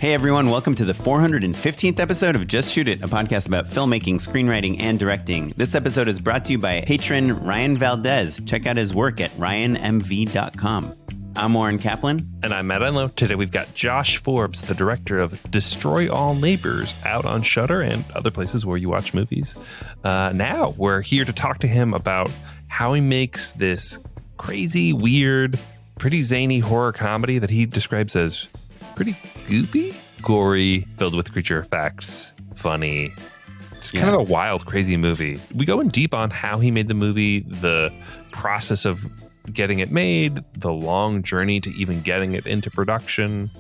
Hey everyone, welcome to the 415th episode of Just Shoot It, a podcast about filmmaking, screenwriting, and directing. This episode is brought to you by patron Ryan Valdez. Check out his work at ryanmv.com. I'm Oren Kaplan. And I'm Matt Oren. Today we've got Josh Forbes, the director of Destroy All Neighbors, out on Shudder and other places where you watch movies. Now we're here to talk to him about how he makes this crazy, weird, pretty zany horror comedy that he describes as pretty goopy, gory, filled with creature effects, funny. It's kind of a wild, crazy movie. We go in deep on how he made the movie, the process of getting it made, the long journey to even getting it into production,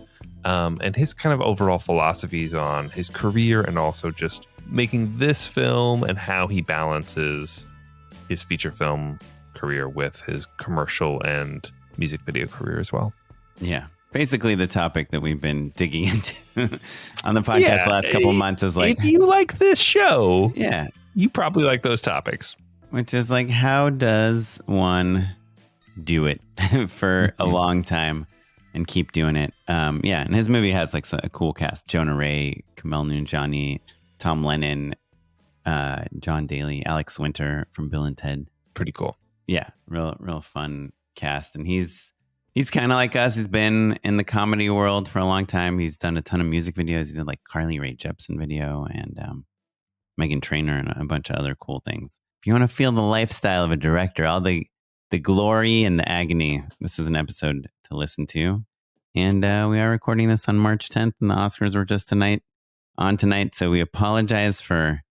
and his kind of overall philosophies on his career and also just making this film and how he balances his feature film career with his commercial and music video career as well. Yeah. Basically, the topic that we've been digging into on the podcast the last couple of months is like, if you like this show, yeah, you probably like those topics. Which is like, how does one do it for a long time and keep doing it? Yeah, and his movie has like a cool cast: Jonah Ray, Kumail Nanjiani, Tom Lennon, John Daly, Alex Winter from Bill and Ted. Pretty cool. Yeah, real fun cast, and he's kind of like us. He's been in the comedy world for a long time. He's done a ton of music videos. He did like Carly Rae Jepsen video and Meghan Trainor and a bunch of other cool things. If you want to feel the lifestyle of a director, all the glory and the agony, this is an episode to listen to. And we are recording this on March 10th, and the Oscars were just tonight. So we apologize for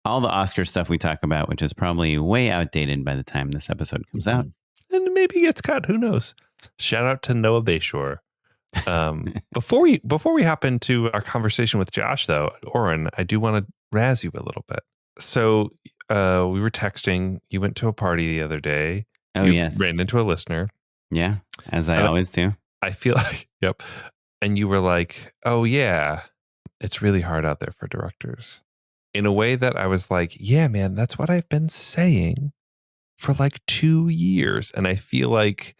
all the Oscar stuff we talk about, which is probably way outdated by the time this episode comes out. And maybe gets cut. Who knows? Shout out to Noah Bayshore. Before we hop into our conversation with Josh, though, Oren, I do want to razz you a little bit. So we were texting. You went to a party the other day. Oh, yes. Ran into a listener. Yeah, as I always do. I feel like, yep. And you were like, oh, yeah, it's really hard out there for directors. In a way that I was like, yeah, man, that's what I've been saying for like 2 years. And I feel like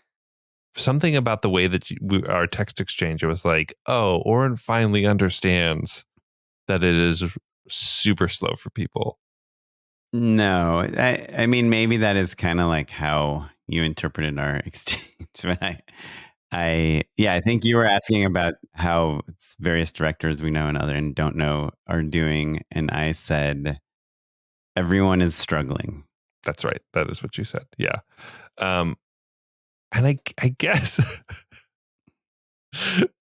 something about the way that our text exchange, it was like, oh, Oren finally understands that it is super slow for people. No, I mean, maybe that is kind of like how you interpreted our exchange. But I think you were asking about how various directors we know and other and don't know are doing. And I said, everyone is struggling. That's right. That is what you said. Yeah. And I guess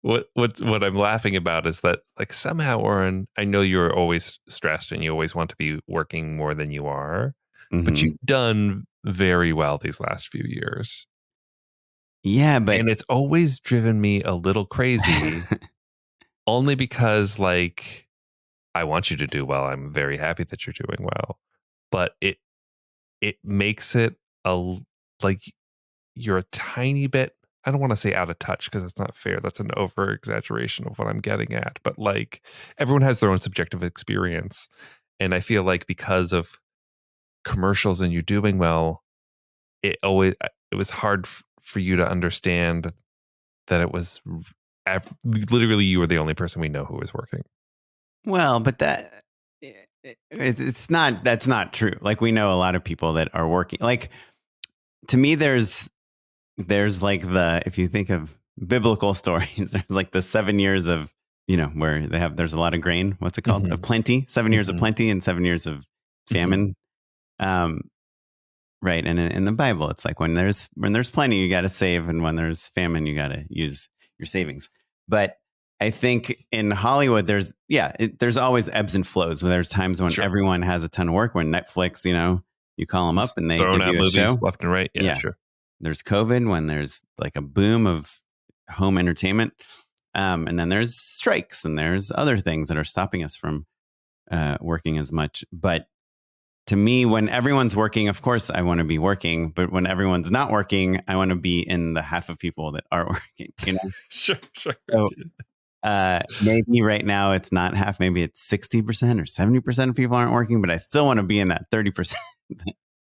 what I'm laughing about is that like somehow, Oren, I know you're always stressed and you always want to be working more than you are, but you've done very well these last few years. Yeah, and it's always driven me a little crazy only because like I want you to do well. I'm very happy that you're doing well, but it makes it like you're a tiny bit, I don't want to say out of touch because that's not fair. That's an over exaggeration of what I'm getting at. But like everyone has their own subjective experience. And I feel like because of commercials and you doing well, it was hard for you to understand that it was literally you were the only person we know who was working. Well, but that's not true. Like we know a lot of people that are working. Like to me, there's like if you think of biblical stories, there's like the 7 years of, where there's a lot of grain. What's it called? Of plenty, 7 years of plenty and 7 years of famine. Right. And in the Bible, it's like when there's plenty, you got to save. And when there's famine, you got to use your savings. But I think in Hollywood, there's always ebbs and flows. Where there's times when everyone has a ton of work. When Netflix, you call them up and they throwing give out you a movies show left and right. Yeah, sure. There's COVID when there's like a boom of home entertainment. And then there's strikes and there's other things that are stopping us from working as much. But to me, when everyone's working, of course, I want to be working. But when everyone's not working, I want to be in the half of people that are working. Sure. So, maybe right now it's not half. Maybe it's 60% or 70% of people aren't working. But I still want to be in that 30%.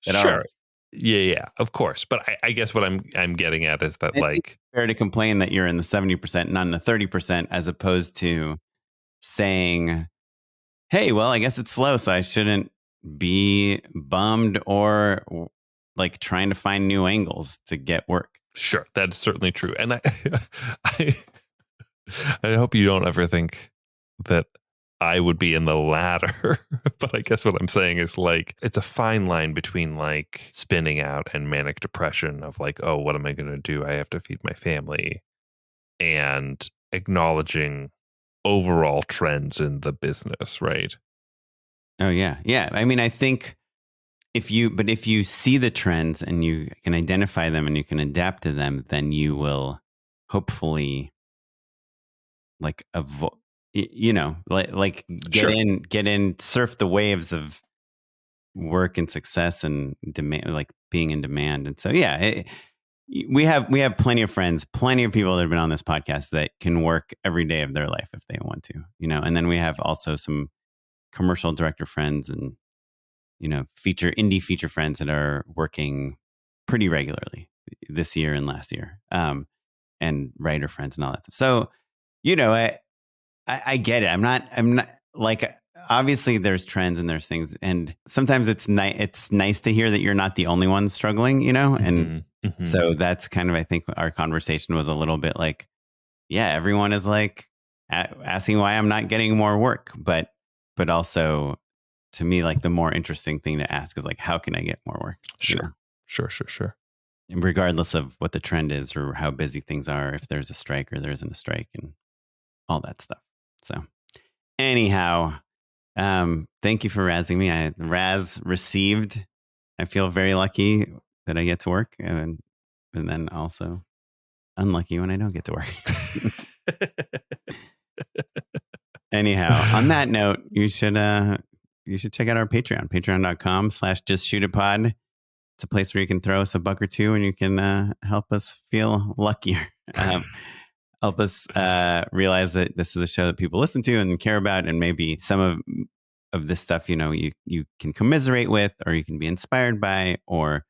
Sure. Yeah, of course. But I guess what I'm getting at is that, like, it's fair to complain that you're in the 70%, not in the 30%, as opposed to saying, hey, well, I guess it's slow, so I shouldn't be bummed or like trying to find new angles to get work. sure, that's certainly true. And I, I hope you don't ever think that I would be in the latter. But I guess what I'm saying is, like, it's a fine line between like spinning out and manic depression of like, oh, what am I going to do? I have to feed my family, and acknowledging overall trends in the business, right? Oh, yeah. Yeah. I mean, I think if you see the trends and you can identify them and you can adapt to them, then you will hopefully like avoid, like Sure. get in, surf the waves of work and success and demand, like being in demand. And so, yeah, we have plenty of friends, plenty of people that have been on this podcast that can work every day of their life if they want to, and then we have also some commercial director friends and, indie feature friends that are working pretty regularly this year and last year. And writer friends and all that stuff. So, I get it. I'm not like, obviously there's trends and there's things, and sometimes it's nice to hear that you're not the only one struggling, and so that's kind of, I think our conversation was a little bit like, yeah, everyone is like asking why I'm not getting more work, but also to me, like the more interesting thing to ask is like, how can I get more work? Sure. Regardless of what the trend is or how busy things are, if there's a strike or there isn't a strike and all that stuff. So anyhow, thank you for razzing me. Razz received. I feel very lucky that I get to work, and then also unlucky when I don't get to work. Anyhow, on that note, you should check out our Patreon, patreon.com/justshootitpod. It's a place where you can throw us a buck or two and you can help us feel luckier. Help us realize that this is a show that people listen to and care about, and maybe some of this stuff, you can commiserate with, or you can be inspired by, or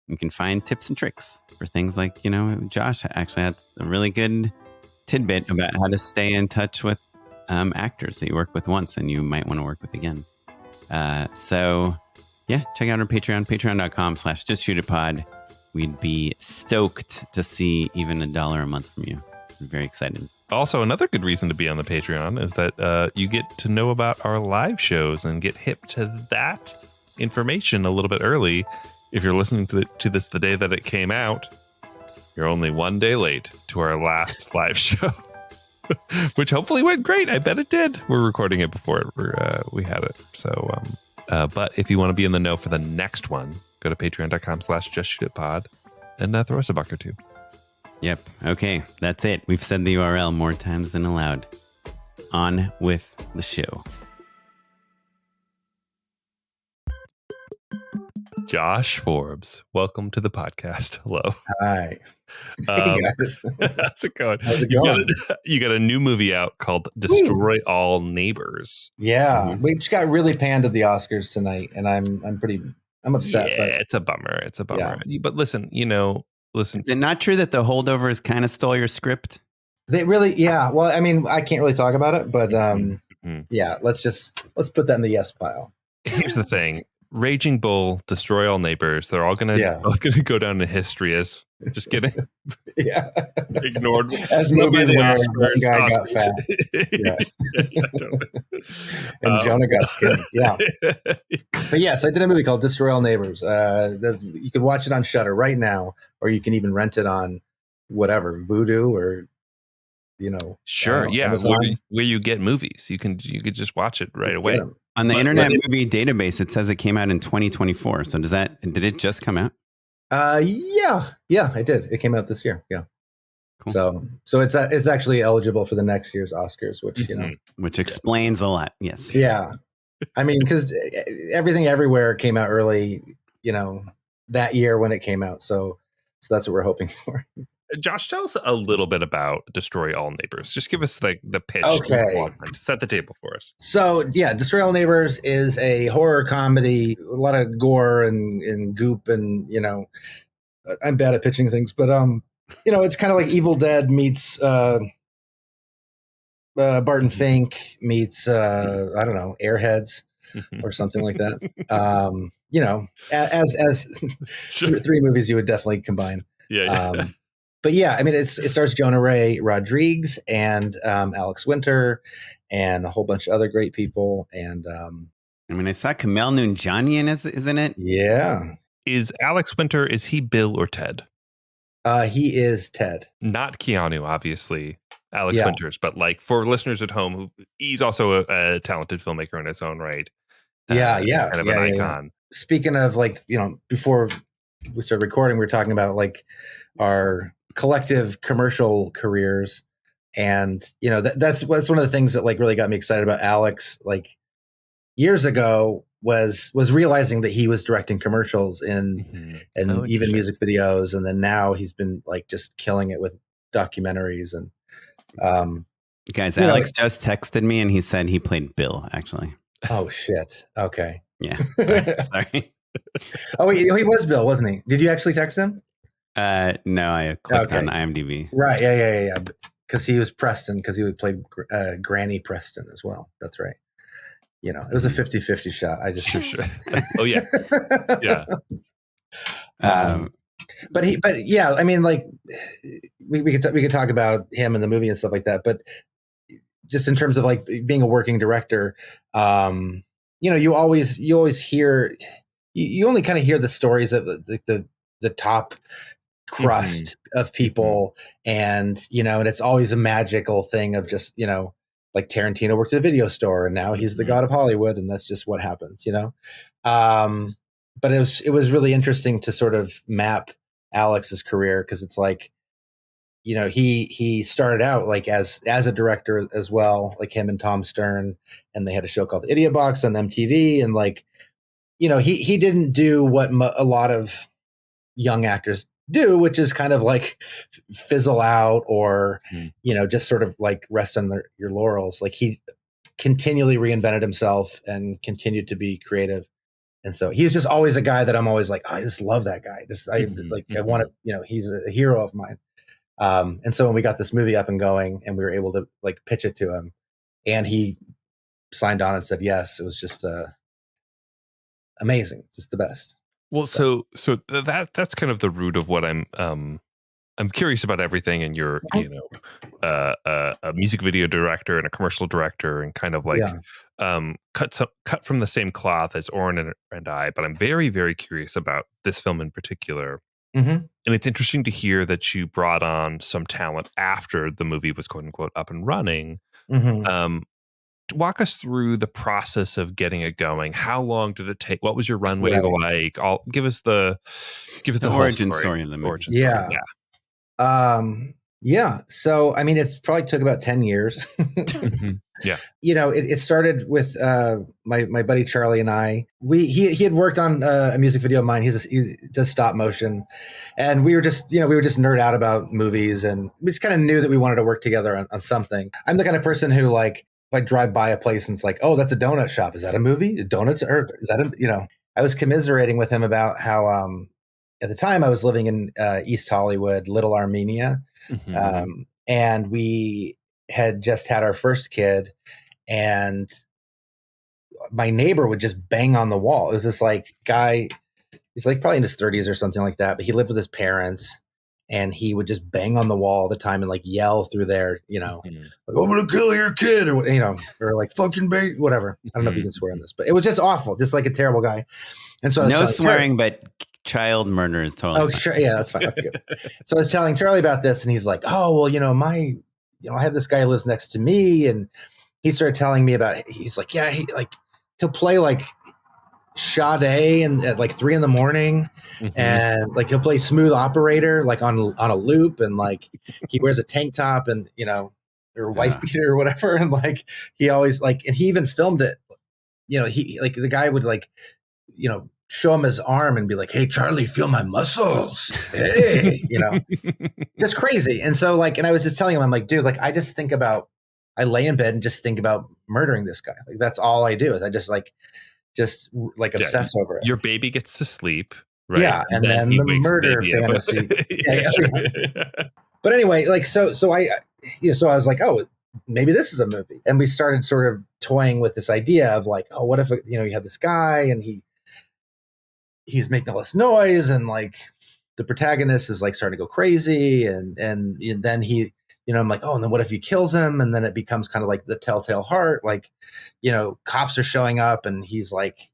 you can find tips and tricks for things like, Josh actually had a really good tidbit about how to stay in touch with actors that you work with once and you might want to work with again. So yeah, check out our Patreon, patreon.com/justshootitpod. We'd be stoked to see even $1 a month from you. I'm very excited. Also, another good reason to be on the Patreon is that you get to know about our live shows and get hip to that information a little bit early. If you're listening to this the day that it came out, you're only one day late to our last live show, which hopefully went great. I bet it did. We're recording it before we had it. So, but if you want to be in the know for the next one, go to patreon.com/justshootitpod and throw us a buck or two. Yep. Okay. That's it. We've said the URL more times than allowed. On with the show. Josh Forbes, welcome to the podcast. Hello. Hi. Hey guys. How's it going? How's it going? You got a new movie out called Destroy All Neighbors. Yeah. We just got really panned at the Oscars tonight, and I'm upset. Yeah, but it's a bummer. Yeah. But listen, Is it not true that the holdovers kind of stole your script? they really, yeah. Well, I mean, I can't really talk about it, but yeah, let's put that in the yes pile. Here's the thing. Raging Bull, Destroy All Neighbors. They're all gonna go down in history as just getting ignored. As movies where one guy got fat. Yeah. Totally. And Jonah got skinny. Yeah. But yes, I did a movie called Destroy All Neighbors. You can watch it on Shudder right now, or you can even rent it on whatever, Vudu or Sure, yeah. Where you get movies. You could just watch it right away. On the Internet Movie Database, it says it came out in 2024. So did it just come out? Yeah, it did. It came out this year. Yeah. Cool. So it's actually eligible for the next year's Oscars, which explains a lot. Yes. Yeah. I mean, because Everything Everywhere came out early, that year when it came out. So that's what we're hoping for. Josh, tell us a little bit about Destroy All Neighbors. Just give us the pitch, okay, to set the table for us. So yeah, Destroy All Neighbors is a horror comedy, a lot of gore and goop, and I'm bad at pitching things, but it's kind of like Evil Dead meets Barton Fink meets I don't know, Airheads or something like that. As Sure. three movies you would definitely combine. Yeah. But yeah, I mean, it stars Jonah Ray Rodriguez and Alex Winter and a whole bunch of other great people. And I mean, I saw Kumail Nanjiani isn't it? Yeah. Is Alex Winter, is he Bill or Ted? He is Ted. Not Keanu, obviously. Alex Winters, but like for listeners at home, he's also a talented filmmaker in his own right. Kind of an icon. Speaking of before we started recording, we were talking about our collective commercial careers, and that's one of the things that really got me excited about Alex years ago was realizing that he was directing commercials and even music videos, and then now he's been just killing it with documentaries and guys, Alex just texted me and he said he played Bill actually. Oh shit. Okay. Yeah. Sorry. Oh, he was Bill, wasn't he? Did you actually text him? No, I clicked on IMDb. Right. Yeah. Because he was Preston, because he would play Granny Preston as well. That's right. It was a 50-50 shot. I just sure. Oh yeah. Yeah. But yeah, I mean, we could talk about him and the movie and stuff like that. But just in terms of being a working director, you always hear, you only kind of hear the stories of the top crust of people, and and it's always a magical thing of just like Tarantino worked at a video store and now he's the god of Hollywood, and that's just what happens, but it was really interesting to sort of map Alex's career, because it's he started out as a director as well, like him and Tom Stern, and they had a show called Idiot Box on MTV, and he didn't do what a lot of young actors do, which is kind of fizzle out or just sort of rest on your laurels. He continually reinvented himself and continued to be creative. And so he's just always a guy that I'm always I just love that guy. I want to, he's a hero of mine. And so when we got this movie up and going and we were able to pitch it to him, and he signed on and said yes, it was just amazing, just the best. Well, so that's kind of the root of what I'm curious about everything. And you're, a music video director and a commercial director, and kind of cut from the same cloth as Oren and I. But I'm very, very curious about this film in particular. And it's interesting to hear that you brought on some talent after the movie was quote unquote up and running. Walk us through the process of getting it going. How long did it take? What was your runway like? Give us the origin story of the movie. Yeah. So, I mean, it's probably took about 10 years. Yeah. It started with my buddy Charlie and I. He had worked on a music video of mine. He does stop motion, and we were just nerd out about movies, and we just kind of knew that we wanted to work together on something. I'm the kind of person who if I drive by a place and it's oh, that's a donut shop. Is that a movie? Donuts? Or is that I was commiserating with him about how at the time I was living in East Hollywood, Little Armenia, and we had just had our first kid, and my neighbor would just bang on the wall. It was this guy, he's probably in his 30s or something like that, but he lived with his parents, and he would just bang on the wall all the time and yell through there, I'm gonna kill your kid, or or fucking bait, whatever. I don't know if you can swear on this, but it was just awful, just a terrible guy. And so I was no swearing, but child murder is totally fine. Sure, yeah, that's fine. Okay, good. So I was telling Charlie about this, and he's oh, well, I have this guy who lives next to me, and he started telling me about it. He's yeah, he'll play Sade and at 3 a.m, and he'll play Smooth Operator on a loop, and he wears a tank top and or wife beater or whatever, and he always and he even filmed it. He the guy would show him his arm and be like, "Hey, Charlie, feel my muscles." Hey, just crazy. And so like, and I was just telling him, I'm like, dude, like, I lay in bed and just think about murdering this guy. Like, that's all I do is I just obsess over it. Your baby gets to sleep. Right. Yeah. And then the murder fantasy. But anyway, like, so I was like, oh, maybe this is a movie. And we started sort of toying with this idea of like, oh, what if, you have this guy and he's making all this noise and like the protagonist is like starting to go crazy. And then he, I'm like, oh, and then what if he kills him? And then it becomes kind of like the telltale heart, like, cops are showing up and he's like,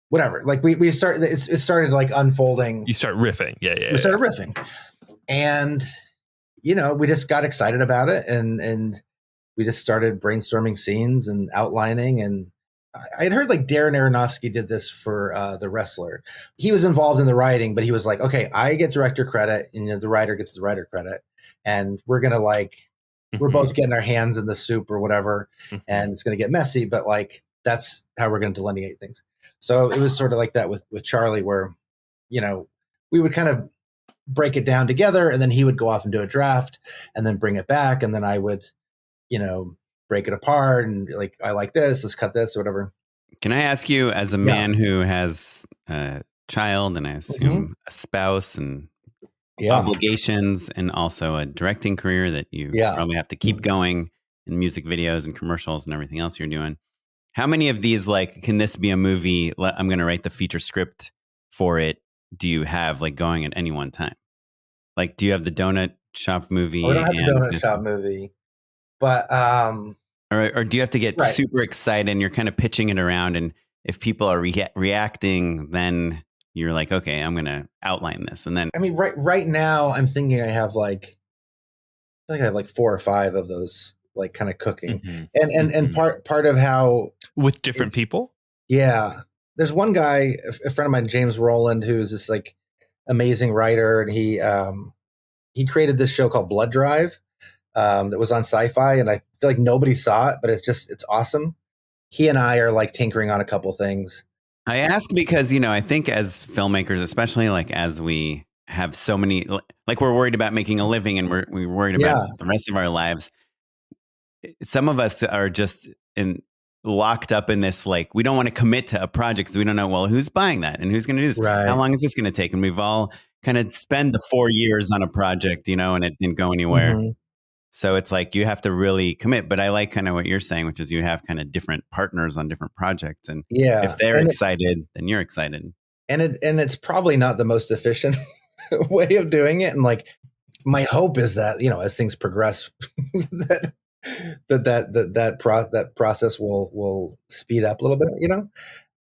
whatever. Like it started like unfolding. You start riffing. Yeah. We started riffing. And, we just got excited about it and we just started brainstorming scenes and outlining. And I had heard like Darren Aronofsky did this for The Wrestler. He was involved in the writing, but he was like, okay, I get director credit and the writer gets the writer credit. And we're going to like, we're both getting our hands in the soup or whatever. And it's going to get messy, but like, that's how we're going to delineate things. So it was sort of like that with Charlie where, we would kind of break it down together and then he would go off and do a draft and then bring it back. And then I would, break it apart and like, I like this, let's cut this or whatever. Can I ask you, as a man who has a child and I assume a spouse and obligations and also a directing career that you probably have to keep going in music videos and commercials and everything else you're doing. How many of these, like, can this be a movie? I'm going to write the feature script for it. Do you have like going at any one time? Like, do you have the donut shop movie? We don't have the donut shop movie, but, or do you have to get super excited and you're kind of pitching it around? And if people are reacting, then you're like, okay, I'm going to outline this. And then, I mean, right now I'm thinking I have like 4 or 5 of those, like kind of cooking and part of how with different people. Yeah. There's one guy, a friend of mine, James Rowland, who's this like amazing writer. And he created this show called Blood Drive that was on Sci-Fi. And I feel like nobody saw it, but it's awesome. He and I are like tinkering on a couple things. I ask because, I think as filmmakers, especially like as we have so many, like we're worried about making a living and we're worried about the rest of our lives. Some of us are just locked up in this, like, we don't want to commit to a project because we don't know, well, who's buying that and who's going to do this? Right. How long is this going to take? And we've all kind of spend the 4 years on a project, and it didn't go anywhere. So it's like you have to really commit. But I like kind of what you're saying, which is you have kind of different partners on different projects. And if they're excited, then you're excited. And it's probably not the most efficient way of doing it. And like, my hope is that, as things progress, that process will speed up a little bit,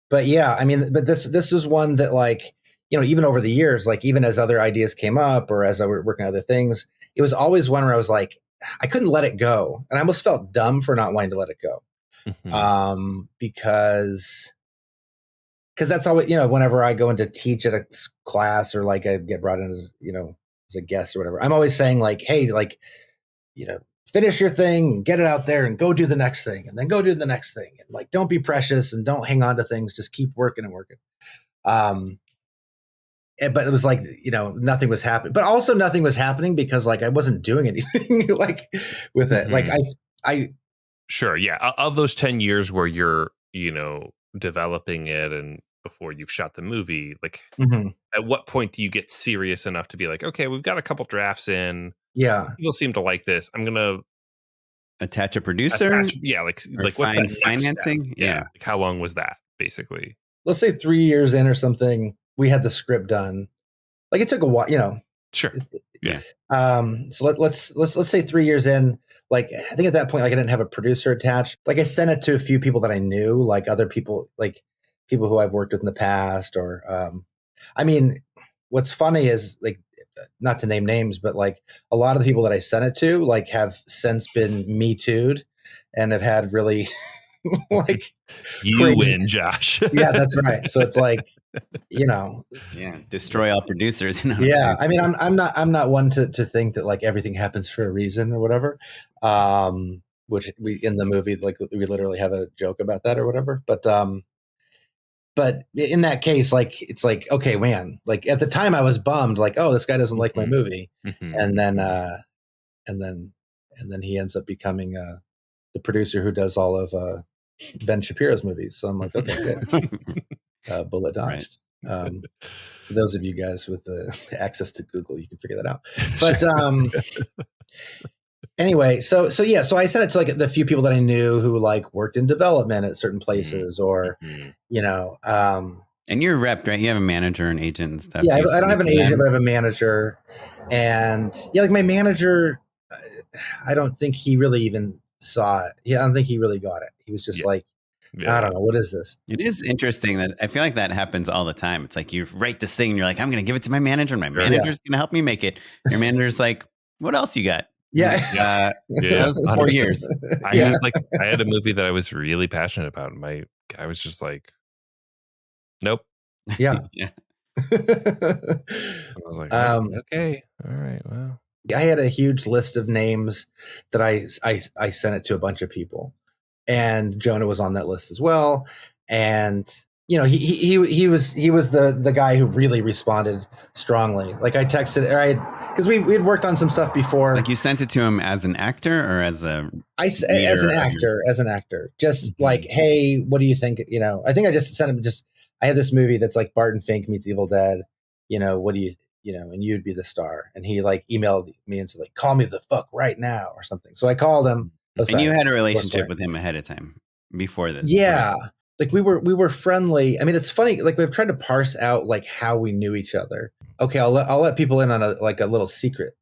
But yeah, I mean, but this was one that like, even over the years, like even as other ideas came up or as I were working on other things, it was always one where I was like, I couldn't let it go. And I almost felt dumb for not wanting to let it go. Because that's always, whenever I go in to teach at a class or like I get brought in as, as a guest or whatever, I'm always saying like, hey, like, finish your thing, get it out there and go do the next thing and then go do the next thing. And like, don't be precious and don't hang on to things. Just keep working and working. But it was like, nothing was happening, but also nothing was happening because like, I wasn't doing anything like with it. Like I sure. Yeah. Of those 10 years where you're, developing it and before you've shot the movie, like at what point do you get serious enough to be like, okay, we've got a couple drafts in. Yeah. People seem to like this. I'm going to attach a producer. Like what's that financing? Yeah. Like how long was that basically? Let's say 3 years in or something, we had the script done. Like it took a while, Sure. Yeah. So let's say 3 years in, like, I think at that point, like I didn't have a producer attached. Like I sent it to a few people that I knew, like other people, like people who I've worked with in the past or, I mean, what's funny is like, not to name names, but like a lot of the people that I sent it to, like have since been Me Too'd and have had really like you crazy win, Josh. Yeah, that's right. So it's like, destroy all producers. Yeah. I mean, I'm not one to think that like everything happens for a reason or whatever. Which we, in the movie, like we literally have a joke about that or whatever. But, but in that case, like, it's like, okay, man, like at the time I was bummed, like, oh, this guy doesn't like my movie. And then he ends up becoming the producer who does all of Ben Shapiro's movies. So I'm like, okay, good. Bullet dodged. Right. For those of you guys with the access to Google, you can figure that out. But anyway, so I sent it to like the few people that I knew who like worked in development at certain places, or you know. And you're a rep, right? You have a manager and agent and stuff. Yeah, I don't have an agent, but I have a manager. And yeah, like my manager, I don't think he really even saw it. Yeah, I don't think he really got it. He was just like, I don't know, what is this? It is interesting that I feel like that happens all the time. It's like you write this thing and you're like, I'm going to give it to my manager, and my manager's going to help me make it. Your manager's like, what else you got? Yeah. That was 4 years. I had a movie that I was really passionate about. And my guy was just like, nope. Yeah. I was like, okay, all right, well. I had a huge list of names that I sent it to a bunch of people, and Jonah was on that list as well. And you know, he was the guy who really responded strongly. Like I texted, because we had worked on some stuff before. Like you sent it to him as an actor or as an actor, just like, hey, what do you think? You know, I think I just sent him I had this movie that's like Barton Fink meets Evil Dead. You know, what do you know, and you'd be the star. And he like emailed me and said like, call me the fuck right now or something. So I called him. And you had a relationship with him ahead of time before this. Yeah. Right? Like we were friendly. I mean, it's funny. Like we've tried to parse out like how we knew each other. Okay. I'll let people in on a little secret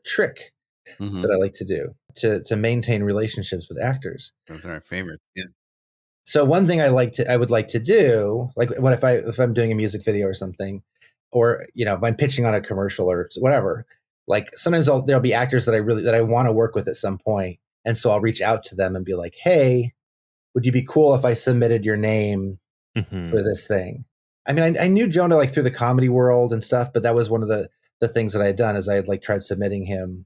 trick that I like to do to maintain relationships with actors. Those are our favorites. Yeah. So one thing I would like to do, like if I'm doing a music video or something, or you know, if I'm pitching on a commercial or whatever, like sometimes there'll be actors that I want to work with at some point, and so I'll reach out to them and be like, hey, would you be cool if I submitted your name for this thing? I mean, I knew Jonah like through the comedy world and stuff, but that was one of the things that I had done is I had like tried submitting him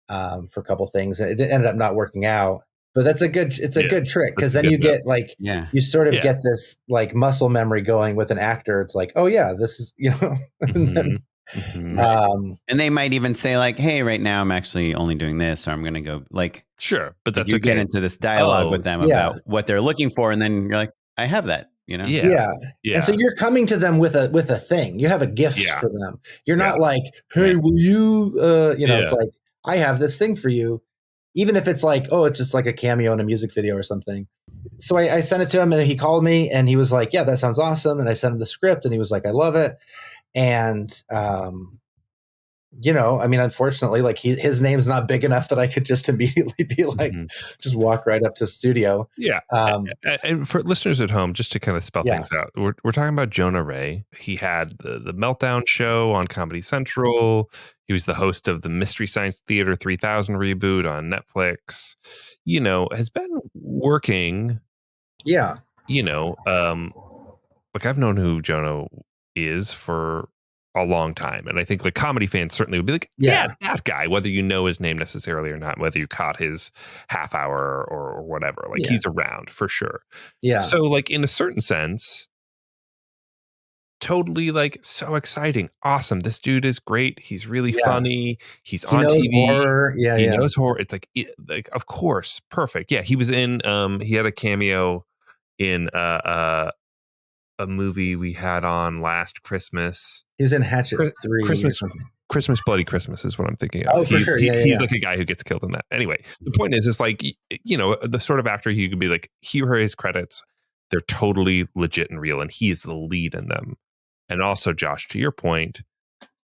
for a couple things, and it ended up not working out. But that's a good trick, because then you get like, you sort of get this like muscle memory going with an actor. It's like, oh yeah, this is, you know, and they might even say like, hey, right now I'm actually only doing this, or I'm going to go like, sure, but that's you get into this dialogue with them about what they're looking for. And then you're like, I have that, you know? Yeah. And so you're coming to them with a thing, you have a gift for them. You're not like, hey, will you, you know, it's like, I have this thing for you. Even if it's like, oh, it's just like a cameo in a music video or something. So I sent it to him, and he called me and he was like, yeah, that sounds awesome. And I sent him the script and he was like, I love it. And, you know, I mean, unfortunately, like his name's not big enough that I could just immediately be like, just walk right up to the studio. Yeah. And for listeners at home, just to kind of spell things out, we're talking about Jonah Ray. He had the Meltdown show on Comedy Central. He was the host of the Mystery Science Theater 3000 reboot on Netflix. You know, has been working. Yeah. You know, like I've known who Jonah is for a long time. And I think like comedy fans certainly would be like, yeah, that guy, whether you know his name necessarily or not, whether you caught his half hour or whatever, like he's around for sure. Yeah. So like in a certain sense, totally like so exciting. Awesome. This dude is great. He's really funny. He on TV. Horror. Yeah. He knows horror. It's like, of course. Perfect. Yeah. He was in, he had a cameo in, a movie we had on last Christmas. He was in Hatchet 3. Christmas Bloody Christmas is what I'm thinking of. Oh, for sure. He's like a guy who gets killed in that. Anyway, the point is like, you know, the sort of actor you could be like, here are his credits. They're totally legit and real. And he is the lead in them. And also, Josh, to your point,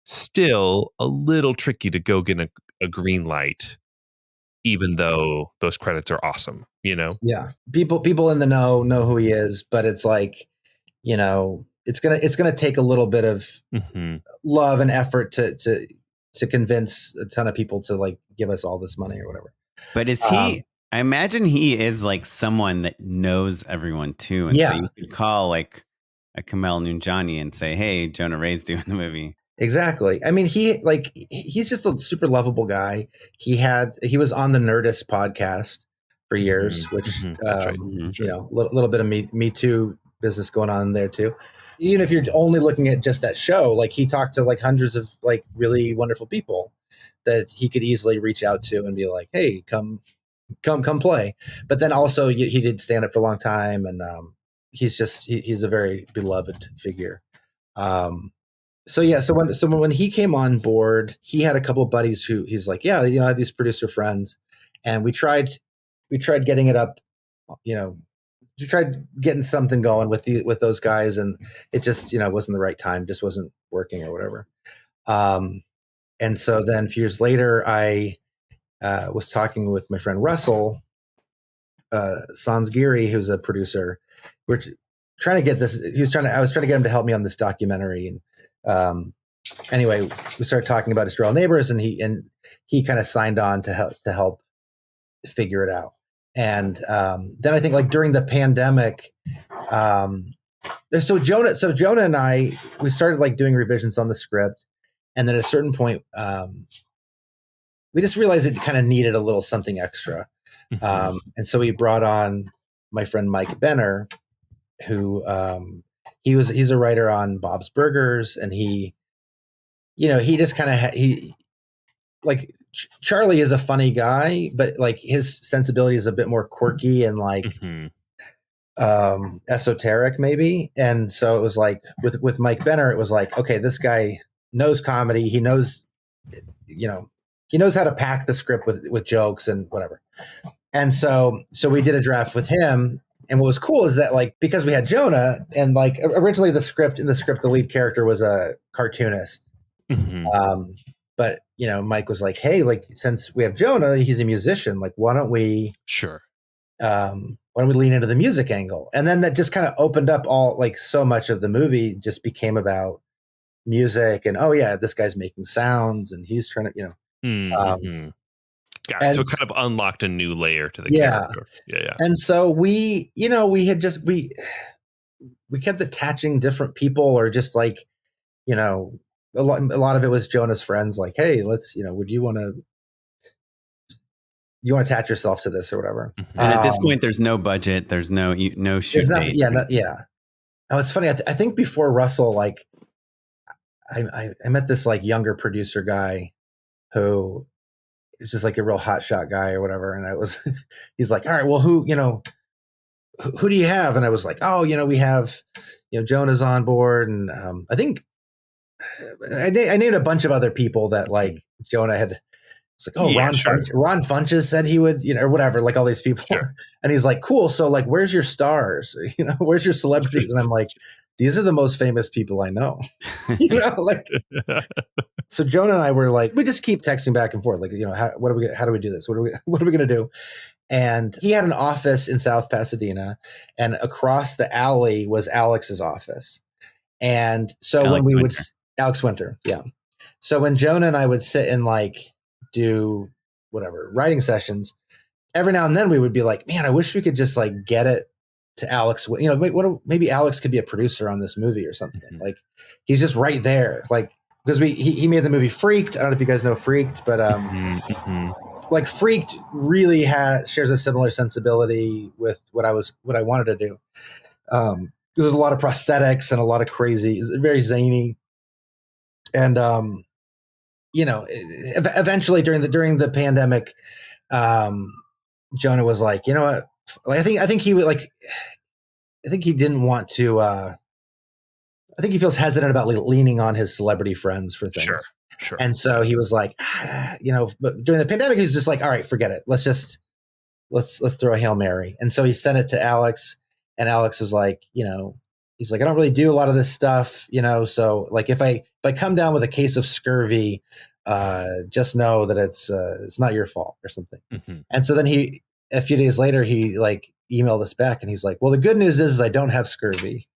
still a little tricky to go get a green light, even though those credits are awesome, you know? Yeah. People in the know who he is, but it's like, you know, it's gonna take a little bit of love and effort to convince a ton of people to like give us all this money or whatever. But is he? I imagine he is like someone that knows everyone too, and so you could call like a Kumail Nanjiani and say, "Hey, Jonah Ray's doing the movie." Exactly. I mean, he's just a super lovable guy. He was on the Nerdist podcast for years, which right. you know, a little bit of Me Too business going on there too. Even if you're only looking at just that show, like he talked to like hundreds of like really wonderful people that he could easily reach out to and be like, hey, come play. But then also he did stand up for a long time, and he's a very beloved figure. So when he came on board, he had a couple of buddies who he's like, yeah, I have these producer friends, and we tried getting it up, we tried getting something going with those guys, and it just wasn't the right time, just wasn't working or whatever. And so then a few years later, I was talking with my friend Russell Sansgiri, who's a producer. We're trying to get this. I was trying to get him to help me on this documentary. And anyway, we started talking about Destroy All Neighbors, and he kind of signed on to help figure it out. And then I think like during the pandemic, so Jonah and I, we started like doing revisions on the script, and then at a certain point, we just realized it kind of needed a little something extra. And so we brought on my friend Mike Benner, who he's a writer on Bob's Burgers, and he just kind of like Charlie is a funny guy, but like his sensibility is a bit more quirky and like esoteric maybe. And so it was like with Mike Benner, it was like, okay, this guy knows comedy. He knows, he knows how to pack the script with jokes and whatever. And so we did a draft with him. And what was cool is that like, because we had Jonah, and like originally in the script, the lead character was a cartoonist. But Mike was like, hey, like, since we have Jonah, he's a musician. Like, why don't we lean into the music angle? And then that just kind of opened up all, like, so much of the movie just became about music, and oh yeah, this guy's making sounds and he's trying to, Got it. So it kind of unlocked a new layer to the character. Yeah. And so we kept attaching different people, or just like, a lot of it was Jonah's friends, like, hey, let's, would you want to attach yourself to this or whatever? And at this point, there's no budget, there's no shoot date. Yeah. Oh, it's funny. I think before Russell, like, I met this like younger producer guy who is just like a real hotshot guy or whatever, and he's like, all right, well, who do you have? And I was like, oh, we have, Jonah's on board, and I think I named a bunch of other people that like Jonah had. It's like, oh, Ron Funches said he would, or whatever, like all these people. Sure. And he's like, cool. So like, where's your stars? Where's your celebrities? And I'm like, these are the most famous people I know. Like, so Jonah and I were like, we just keep texting back and forth. Like, how do we do this? What are we going to do? And he had an office in South Pasadena, and across the alley was Alex's office. And so Alex Winter. Yeah. So when Jonah and I would sit and like do whatever writing sessions, every now and then we would be like, man, I wish we could just like get it to Alex. Maybe Alex could be a producer on this movie or something. Like, he's just right there. Like, because he made the movie Freaked. I don't know if you guys know Freaked, but like Freaked really shares a similar sensibility with what I wanted to do. There's a lot of prosthetics and a lot of crazy, very zany. And, eventually during the pandemic, Jonah was like, you know what? I think he would like, I think he didn't want to, I think he feels hesitant about leaning on his celebrity friends for things. Sure. And so he was like, but during the pandemic, he's just like, all right, forget it. Let's throw a Hail Mary. And so he sent it to Alex, and Alex was like, he's like, I don't really do a lot of this stuff, so like if I come down with a case of scurvy, just know that it's not your fault or something. And so then a few days later, he like emailed us back, and he's like, well, the good news is I don't have scurvy.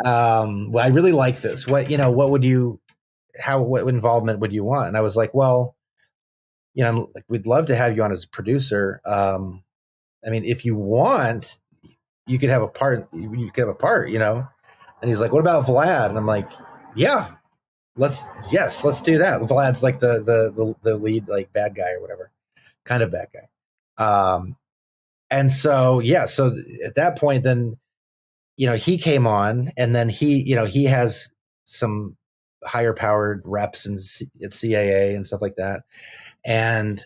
Well, I really like this. What involvement would you want? And I was like, well, we'd love to have you on as a producer. I mean, if you want, you could have a part, And he's like, what about Vlad? And I'm like, yeah, let's do that. Vlad's like the lead, like bad guy or whatever, kind of bad guy. And so, yeah, so at that point, then he came on, and then he has some higher powered reps and at CAA and stuff like that. And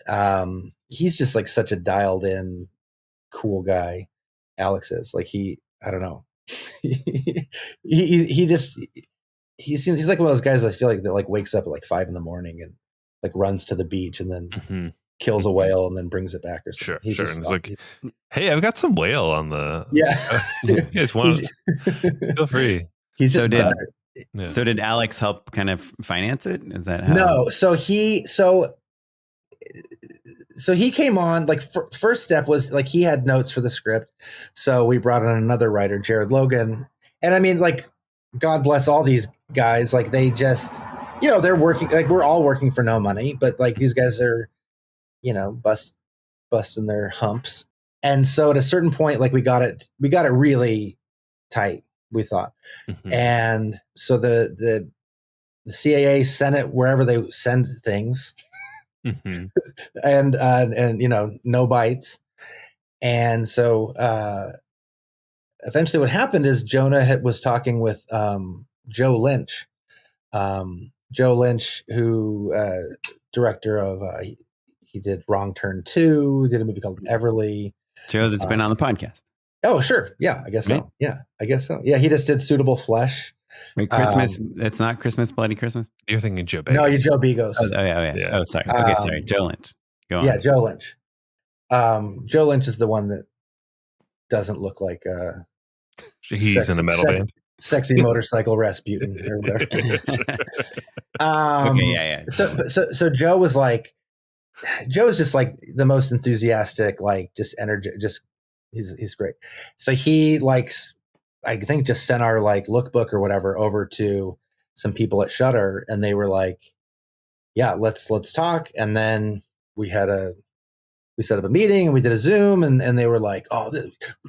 he's just like such a dialed in, cool guy. Alex is like, I don't know. he seems, he's like one of those guys I feel like that like wakes up at like 5 a.m. and like runs to the beach and then kills a whale and then brings it back or something. Sure. And it's like, hey, I've got some whale on the. Yeah. You guys want feel free. He's just So did Alex help kind of finance it? Is that how? No. So he came on, like first step was like he had notes for the script. So we brought on another writer, Jared Logan. And I mean, like, God bless all these guys. Like they just, they're working, like we're all working for no money, but like these guys are, busting their humps. And so at a certain point, like we got it really tight, we thought. And so the CAA sent it wherever they send things. and no bites. And so eventually what happened is Jonah was talking with Joe Lynch. Joe Lynch, who director of he did Wrong Turn 2, did a movie called Everly. Joe that's been on the podcast. Oh, sure. Yeah, I guess so. Right? Yeah, I guess so. Yeah, he just did Suitable Flesh. Wait, Christmas. It's not Christmas, Bloody Christmas. You're thinking Joe Begos. No, you're Joe Begos. Oh, yeah. Oh, sorry. Okay, sorry. Joe Lynch. Go on. Yeah, Joe Lynch. Joe Lynch is the one that doesn't look like he's in a metal band. Sexy Motorcycle Rasputin or whatever. Okay, yeah. So Joe's just like the most enthusiastic, like just energy, just he's great. So he likes, I think, just sent our like lookbook or whatever over to some people at Shudder, and they were like, yeah, let's talk. And then we set up a meeting and we did a Zoom, and they were like, oh,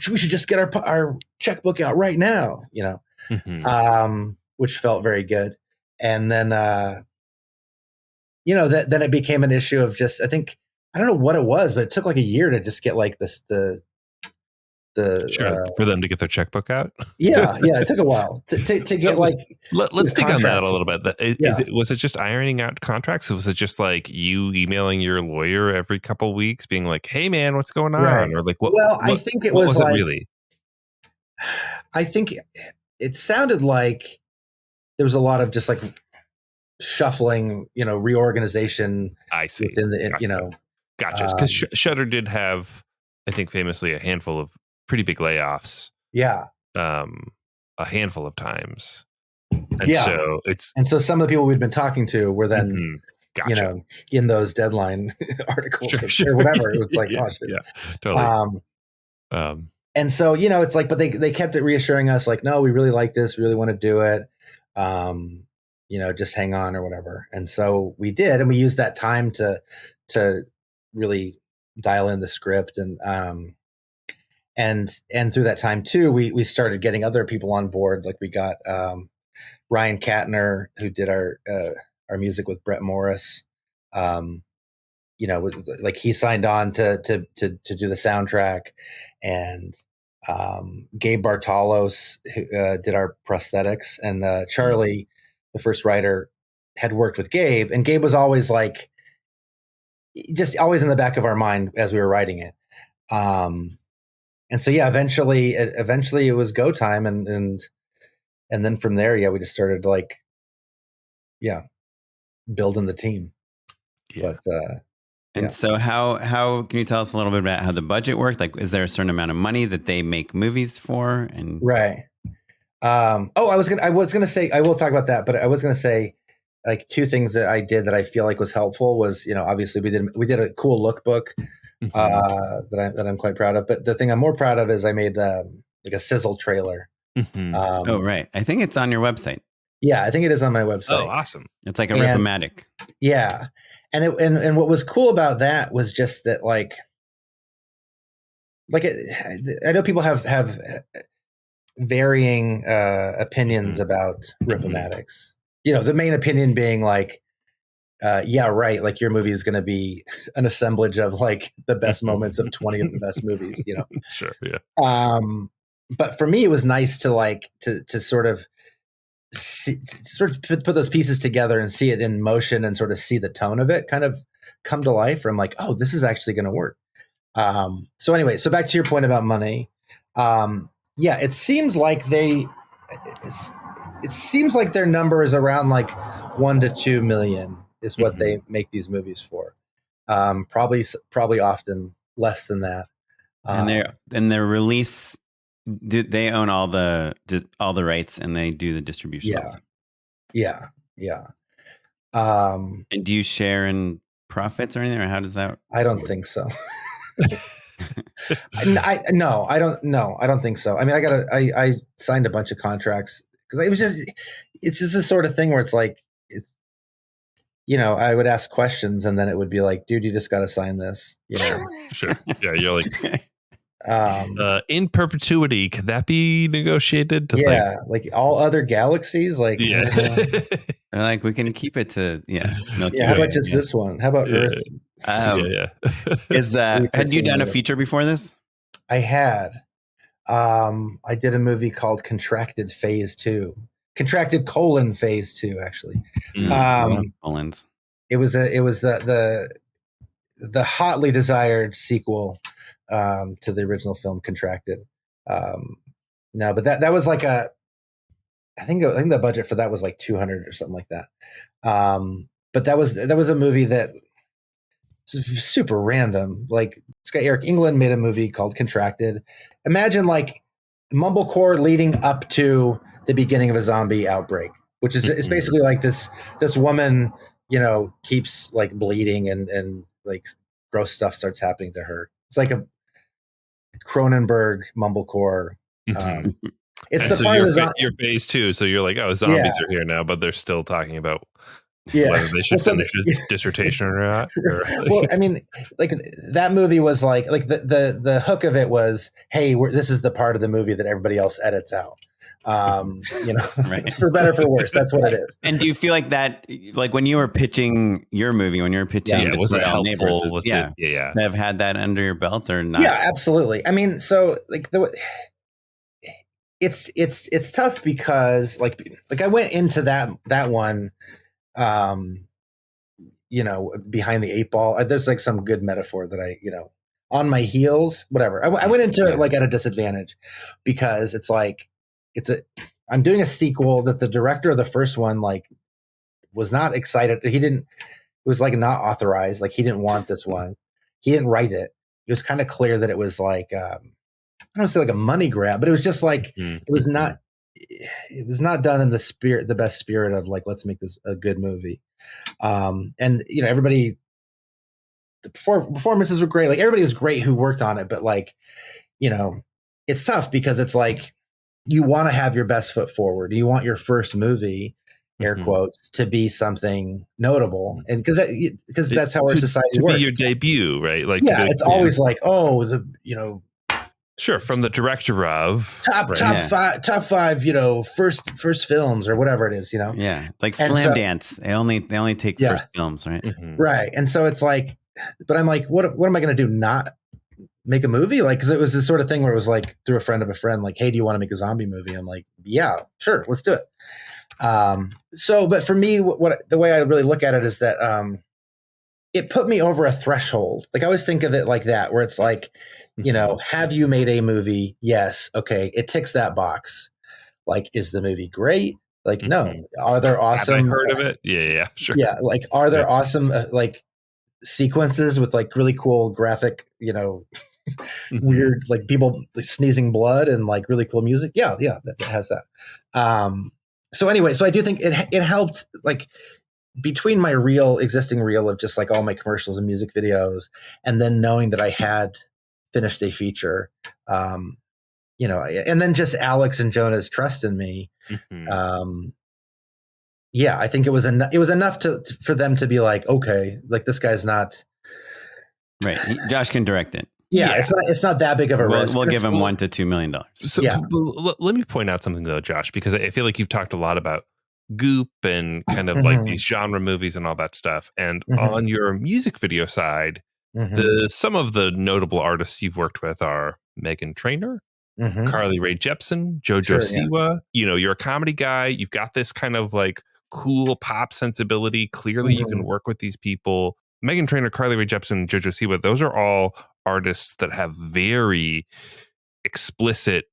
we should just get our checkbook out right now, which felt very good. And then, then it became an issue of just, I think, I don't know what it was, but it took like a year to just get like for them to get their checkbook out. Yeah, it took a while to get let's dig on that a little bit. Was it just ironing out contracts? Or was it just like you emailing your lawyer every couple of weeks, being like, "Hey, man, what's going on?" Right. Or like, what? Well, I think it was like, really. I think it sounded like there was a lot of just like shuffling, reorganization. I see. Within the, Gotcha. Because Shudder did have, I think, famously a handful of pretty big layoffs. Yeah. A handful of times. And so some of the people we'd been talking to were then, gotcha. In those deadline articles sure. or whatever. It was like, yeah, oh, shit. Yeah, totally. And so, it's like, but they kept it reassuring us like, no, we really like this. We really want to do it. Just hang on or whatever. And so we did, and we used that time to really dial in the script. And through that time too, we started getting other people on board. Like we got Ryan Katner, who did our music with Brett Morris. Like he signed on to do the soundtrack, and Gabe Bartalos, who did our prosthetics, and Charlie, the first writer, had worked with Gabe, and Gabe was always like, just always in the back of our mind as we were writing it. And so, eventually it was go time. And then from there, we just started building the team. Yeah. But, so how can you tell us a little bit about how the budget worked? Like, is there a certain amount of money that they make movies for? And right. I was going to say, I will talk about that, but I was going to say like two things that I did that I feel like was helpful was, obviously we did a cool lookbook that I'm quite proud of. But the thing I'm more proud of is I made like a sizzle trailer. Right. I think it's on your website. Yeah, I think it is on my website. Oh, awesome. It's like a rip-o-matic. Yeah. And what was cool about that was just that I know people have varying opinions about rip-o-matics. The main opinion being like, right, like your movie is going to be an assemblage of like the best moments of 20 of the best movies, Sure, yeah. but for me, it was nice to like to sort of put those pieces together and see it in motion and sort of see the tone of it kind of come to life. Where I'm like, oh, this is actually going to work. So anyway, so back to your point about money. Yeah, it seems like it seems like their number is around like 1 to 2 million is what they make these movies for. Probably often less than that. And their release, they own all the rights and they do the distribution. Yeah. And do you share in profits or anything, or how does that? I don't think so. I don't think so. I mean, I signed a bunch of contracts because it's just this sort of thing where it's like, I would ask questions and then it would be like, dude, you just got to sign this. Sure. Yeah. You're like, in perpetuity, can that be negotiated? Like all other galaxies, like they're like, we can keep it to how about just this one? How about Earth? Had you done a feature before this? I had. I did a movie called Contracted Phase 2. Contracted Phase 2, actually. Colons. It was the hotly desired sequel to the original film Contracted. No, but that was like I think the budget for that was like 200 or something like that. But that was a movie that was super random. Like this guy Eric England made a movie called Contracted. Imagine like mumblecore leading up to the beginning of a zombie outbreak, which is it's basically like this woman, keeps like bleeding and like gross stuff starts happening to her. It's like a Cronenberg mumblecore. It's and the so part of your phase 2. So you're like, oh, zombies are here now, but they're still talking about whether they should finish a dissertation or not. Well, I mean, like that movie was like the hook of it was, hey, this is the part of the movie that everybody else edits out. Right. For better, for worse, that's what it is. And do you feel like that, like when you were pitching your movie, when you were pitching, was it helpful? Have had that under your belt or not? Yeah, absolutely. I mean, so like it's tough because like I went into that one, behind the 8 ball. There's like some good metaphor that I, on my heels, whatever. I went into it like at a disadvantage because it's like, I'm doing a sequel that the director of the first one, like, was not excited. It was like not authorized. Like he didn't want this one. He didn't write it. It was kind of clear that it was like, I don't say like a money grab, but it was just like, it was not done in the best spirit of like, let's make this a good movie. And everybody, the performances were great. Like everybody was great who worked on it, but like, it's tough because it's like, you want to have your best foot forward. You want your first movie, air quotes, to be something notable. And because that's how our society works. To be your debut, right? Like, it's always like, sure, from the director of top 5, first films or whatever it is, Yeah, like Slam Dance. They only take first films, right? Right. And so it's like, but I'm like, what am I going to do? Not make a movie? Like, because it was this sort of thing where it was like through a friend of a friend, like, hey, do you want to make a zombie movie? I'm like, yeah, sure, let's do it. But for me, the way I really look at it is that it put me over a threshold. Like I always think of it like that, where it's like, have you made a movie? Yes. Okay. It ticks that box. Like, is the movie great? Like, no. Are there awesome? Have I heard of it? Yeah, sure. Yeah. Like, are there awesome, like sequences with like really cool graphic, weird, like people sneezing blood and like really cool music? Yeah. That has that. So anyway, so I do think it helped, like, between my existing reel of just like all my commercials and music videos, and then knowing that I had finished a feature, and then just Alex and Jonah's trust in me. I think it was enough for them to be like, okay, like this guy's not right. Josh can direct it. Yeah. It's not that big of a risk. We'll give him $1 to $2 million. So let me point out something though, Josh, because I feel like you've talked a lot about Goop and kind of like these genre movies and all that stuff. And on your music video side, some of the notable artists you've worked with are Meghan Trainor, Carly Rae Jepsen, Jojo Siwa. You know, you're a comedy guy. You've got this kind of like cool pop sensibility. Clearly, you can work with these people. Meghan Trainor, Carly Rae Jepsen, Jojo Siwa, those are all artists that have very explicit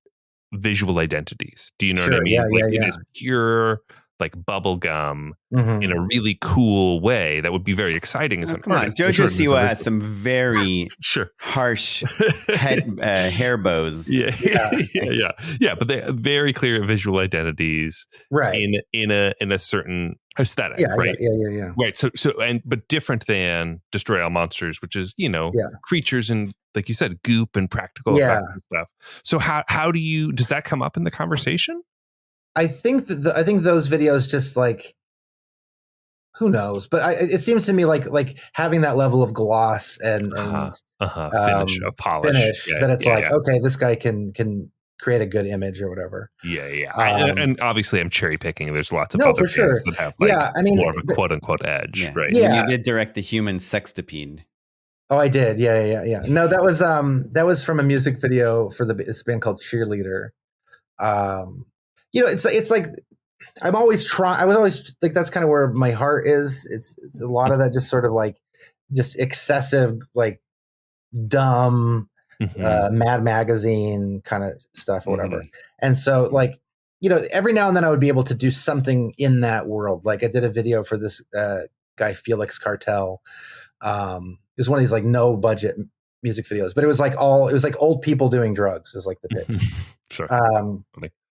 visual identities. Do you know what I mean? Yeah, It is pure like bubblegum in a really cool way that would be very exciting as an artist. Jojo Siwa has some very harsh hair bows. Yeah. But they have very clear visual identities, right? In a certain aesthetic, right? Yeah. Right. But different than Destroy All Monsters, which is creatures and, like you said, goop and practical effects and stuff. So how does that come up in the conversation? I think I think those videos just like, who knows? But it seems to me like having that level of gloss and finish, of polish, that it's okay, this guy can create a good image or whatever. And obviously I'm cherry picking. There's lots of other things that have more of a quote unquote edge, right? Yeah, you did direct the human sextipede. Oh, I did. Yeah. No, that was from a music video for this band called Cheerleader. It's like I was always like, that's kind of where my heart is. It's a lot of that just sort of like just excessive, like dumb, Mad Magazine kind of stuff or whatever. And so like, every now and then I would be able to do something in that world. Like I did a video for this guy, Felix Cartel. It was one of these like no budget music videos, but it was like old people doing drugs is like the pitch. Sure.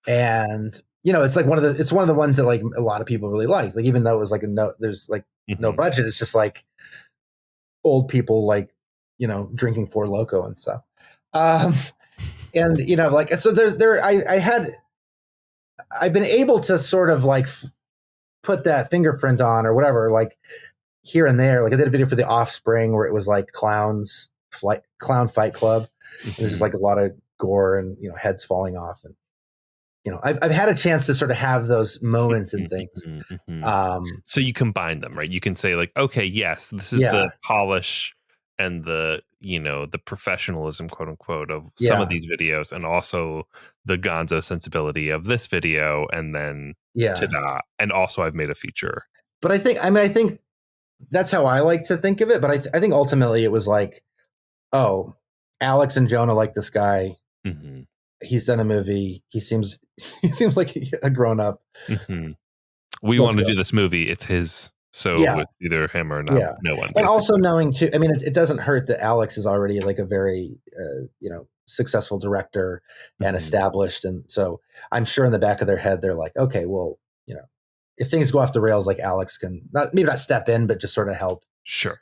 And it's like one of the ones that like a lot of people really like even though it was like there's like no budget. It's just like old people like, drinking Four Loko and stuff. And like, so I've been able to sort of like put that fingerprint on or whatever, like here and there. Like I did a video for The Offspring where it was like clown fight club. It was just like a lot of gore and, heads falling off. And, I've had a chance to sort of have those moments and things. So you combine them, right? You can say like, okay, yes, this is the polish and the, the professionalism, quote unquote, of some of these videos, and also the gonzo sensibility of this video. And then ta-da. And also I've made a feature. But I think that's how I like to think of it. But I think ultimately it was like, oh, Alex and Jonah like this guy. He's done a movie. He seems like a grown up. We want to do this movie. It's his. So with either him or not, no one. And also knowing too, I mean, it doesn't hurt that Alex is already like a very, successful director and established. And so I'm sure in the back of their head, they're like, okay, well, if things go off the rails, like Alex can maybe not step in, but just sort of help. Sure.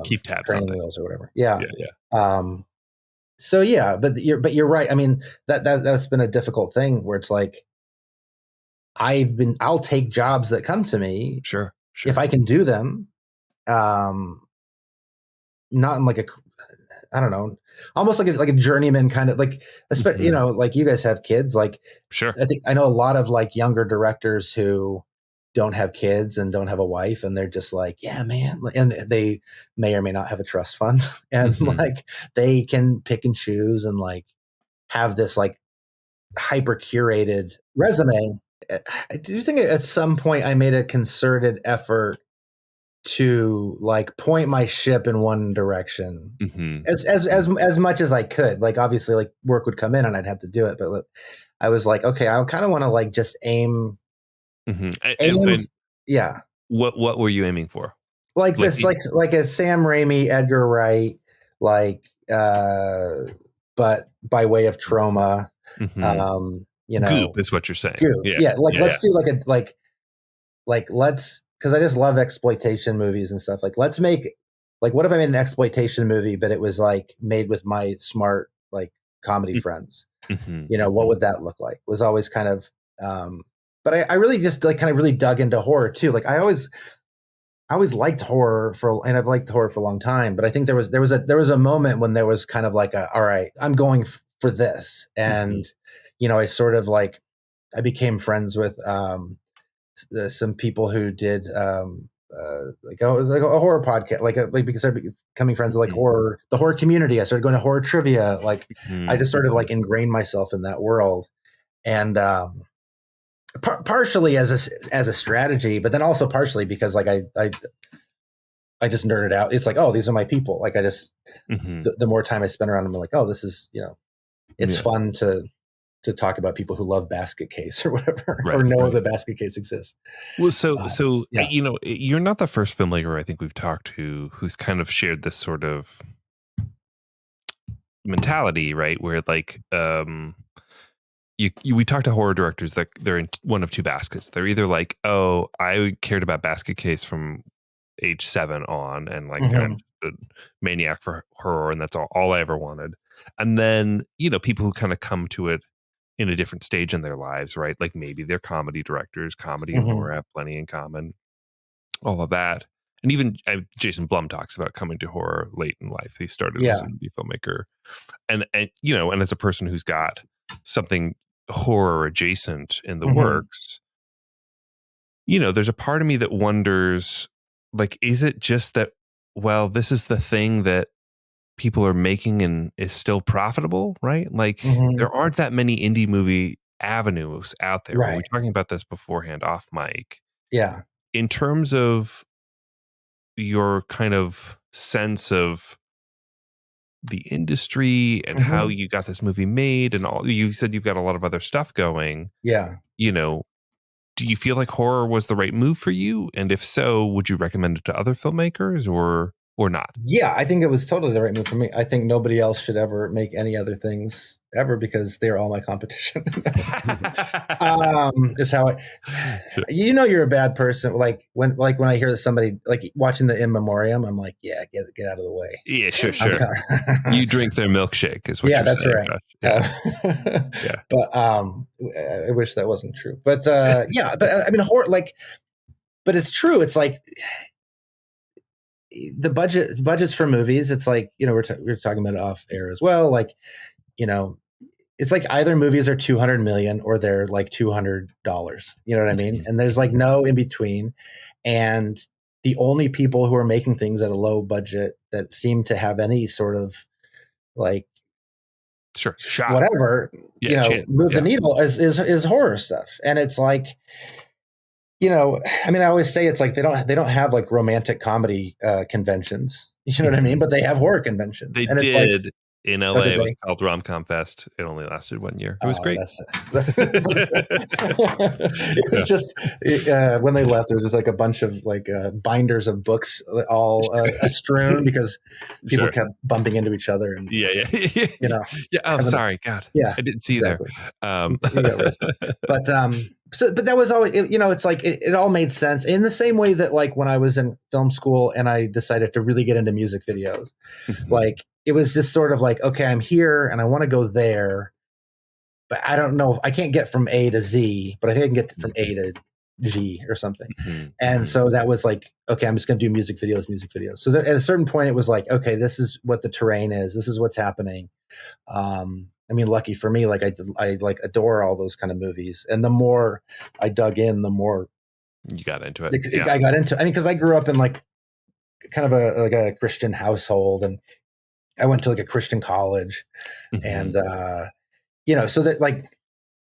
Keep tabs on wheels or whatever. Yeah. So but you're right. I mean, that's been a difficult thing where it's like, I'll take jobs that come to me. Sure. If I can do them, not in like I don't know, almost like a journeyman kind of like, especially, like you guys have kids, like, sure. I know a lot of like younger directors who don't have kids and don't have a wife, and they're just like, yeah, man. And they may or may not have a trust fund and like they can pick and choose and like have this like hyper curated resume. I do think at some point I made a concerted effort to like point my ship in one direction as much as I could. Like obviously like work would come in and I'd have to do it, but I was like, okay, I kind of want to like just aim. What were you aiming for? Like this, like a Sam Raimi, Edgar Wright, like, but by way of trauma. Goop is what you're saying. Goop. Let's do because I just love exploitation movies and stuff. Like, let's make like, what if I made an exploitation movie, but it was like made with my smart like comedy friends? What would that look like? Was always kind of. But I really just like kind of really dug into horror too. Like I always liked horror and I've liked horror for a long time. But I think there was a moment when there was kind of like all right, I'm going for this, and I sort of like I became friends with some people who did like a horror podcast, because becoming friends with like the horror community. I started going to horror trivia. Like I just sort of like ingrained myself in that world. And partially as a strategy, but then also partially because like I just nerded out. It's like, oh, these are my people. Like I just the more time I spend around them, I'm like, oh, this is, it's fun to talk about people who love Basket Case or whatever, or know the Basket Case exists. Well, so you're not the first filmmaker I think we've talked to who's kind of shared this sort of mentality, right? Where like we talk to horror directors that they're in one of two baskets. They're either like, oh, I cared about Basket Case from age 7 on, and like I'm a maniac for horror, and that's all I ever wanted. And then people who kind of come to it in a different stage in their lives, right? Like maybe they're comedy directors. Comedy and horror have plenty in common, all of that. And even Jason Blum talks about coming to horror late in life. He started as an indie filmmaker, and and as a person who's got something horror adjacent in the works, there's a part of me that wonders, like, is it just that, well, this is the thing that people are making and is still profitable, right? Like there aren't that many indie movie avenues out there. Right. We were talking about this beforehand off mic. Yeah. In terms of your kind of sense of the industry and how you got this movie made and all, you said you've got a lot of other stuff going. Yeah. Do you feel like horror was the right move for you? And if so, would you recommend it to other filmmakers or not? Yeah, I think it was totally the right move for me. I think nobody else should ever make any other things ever because they're all my competition. Is how you're a bad person. Like when I hear that somebody like watching the In Memoriam, I'm like, yeah, get out of the way. Yeah, sure. You drink their milkshake is what you're that's saying. Right. Yeah. But I wish that wasn't true. But but I mean horror, like, but it's true. It's like the budgets for movies, it's like, we're talking about it off air as well. Like, it's like either movies are 200 million or they're like $200. You know what I mean? And there's like no in between. And the only people who are making things at a low budget that seem to have any sort of like, shot, whatever, move the needle is horror stuff. And it's like, I mean, I always say it's like they don't have like romantic comedy conventions. You know what I mean? But they have horror conventions. They did in LA. It was called Rom-Com Fest. It only lasted 1 year. It was great. It was just when they left, there was just like a bunch of like binders of books all strewn because people kept bumping into each other. And Oh, sorry, God. Yeah, I didn't see you there. But that was always, it's like it all made sense in the same way that like when I was in film school and I decided to really get into music videos, like it was just sort of like, okay, I'm here and I want to go there, but I don't know if I can't get from A to Z, but I think I can get from A to G or something. And so that was like, okay, I'm just going to do music videos. So at a certain point it was like, okay, this is what the terrain is. This is what's happening. I mean, lucky for me, like I like adore all those kind of movies. And the more I dug in, the more you got into it. I got into it. I mean, because I grew up in like kind of a Christian household, and I went to like a Christian college, and so that like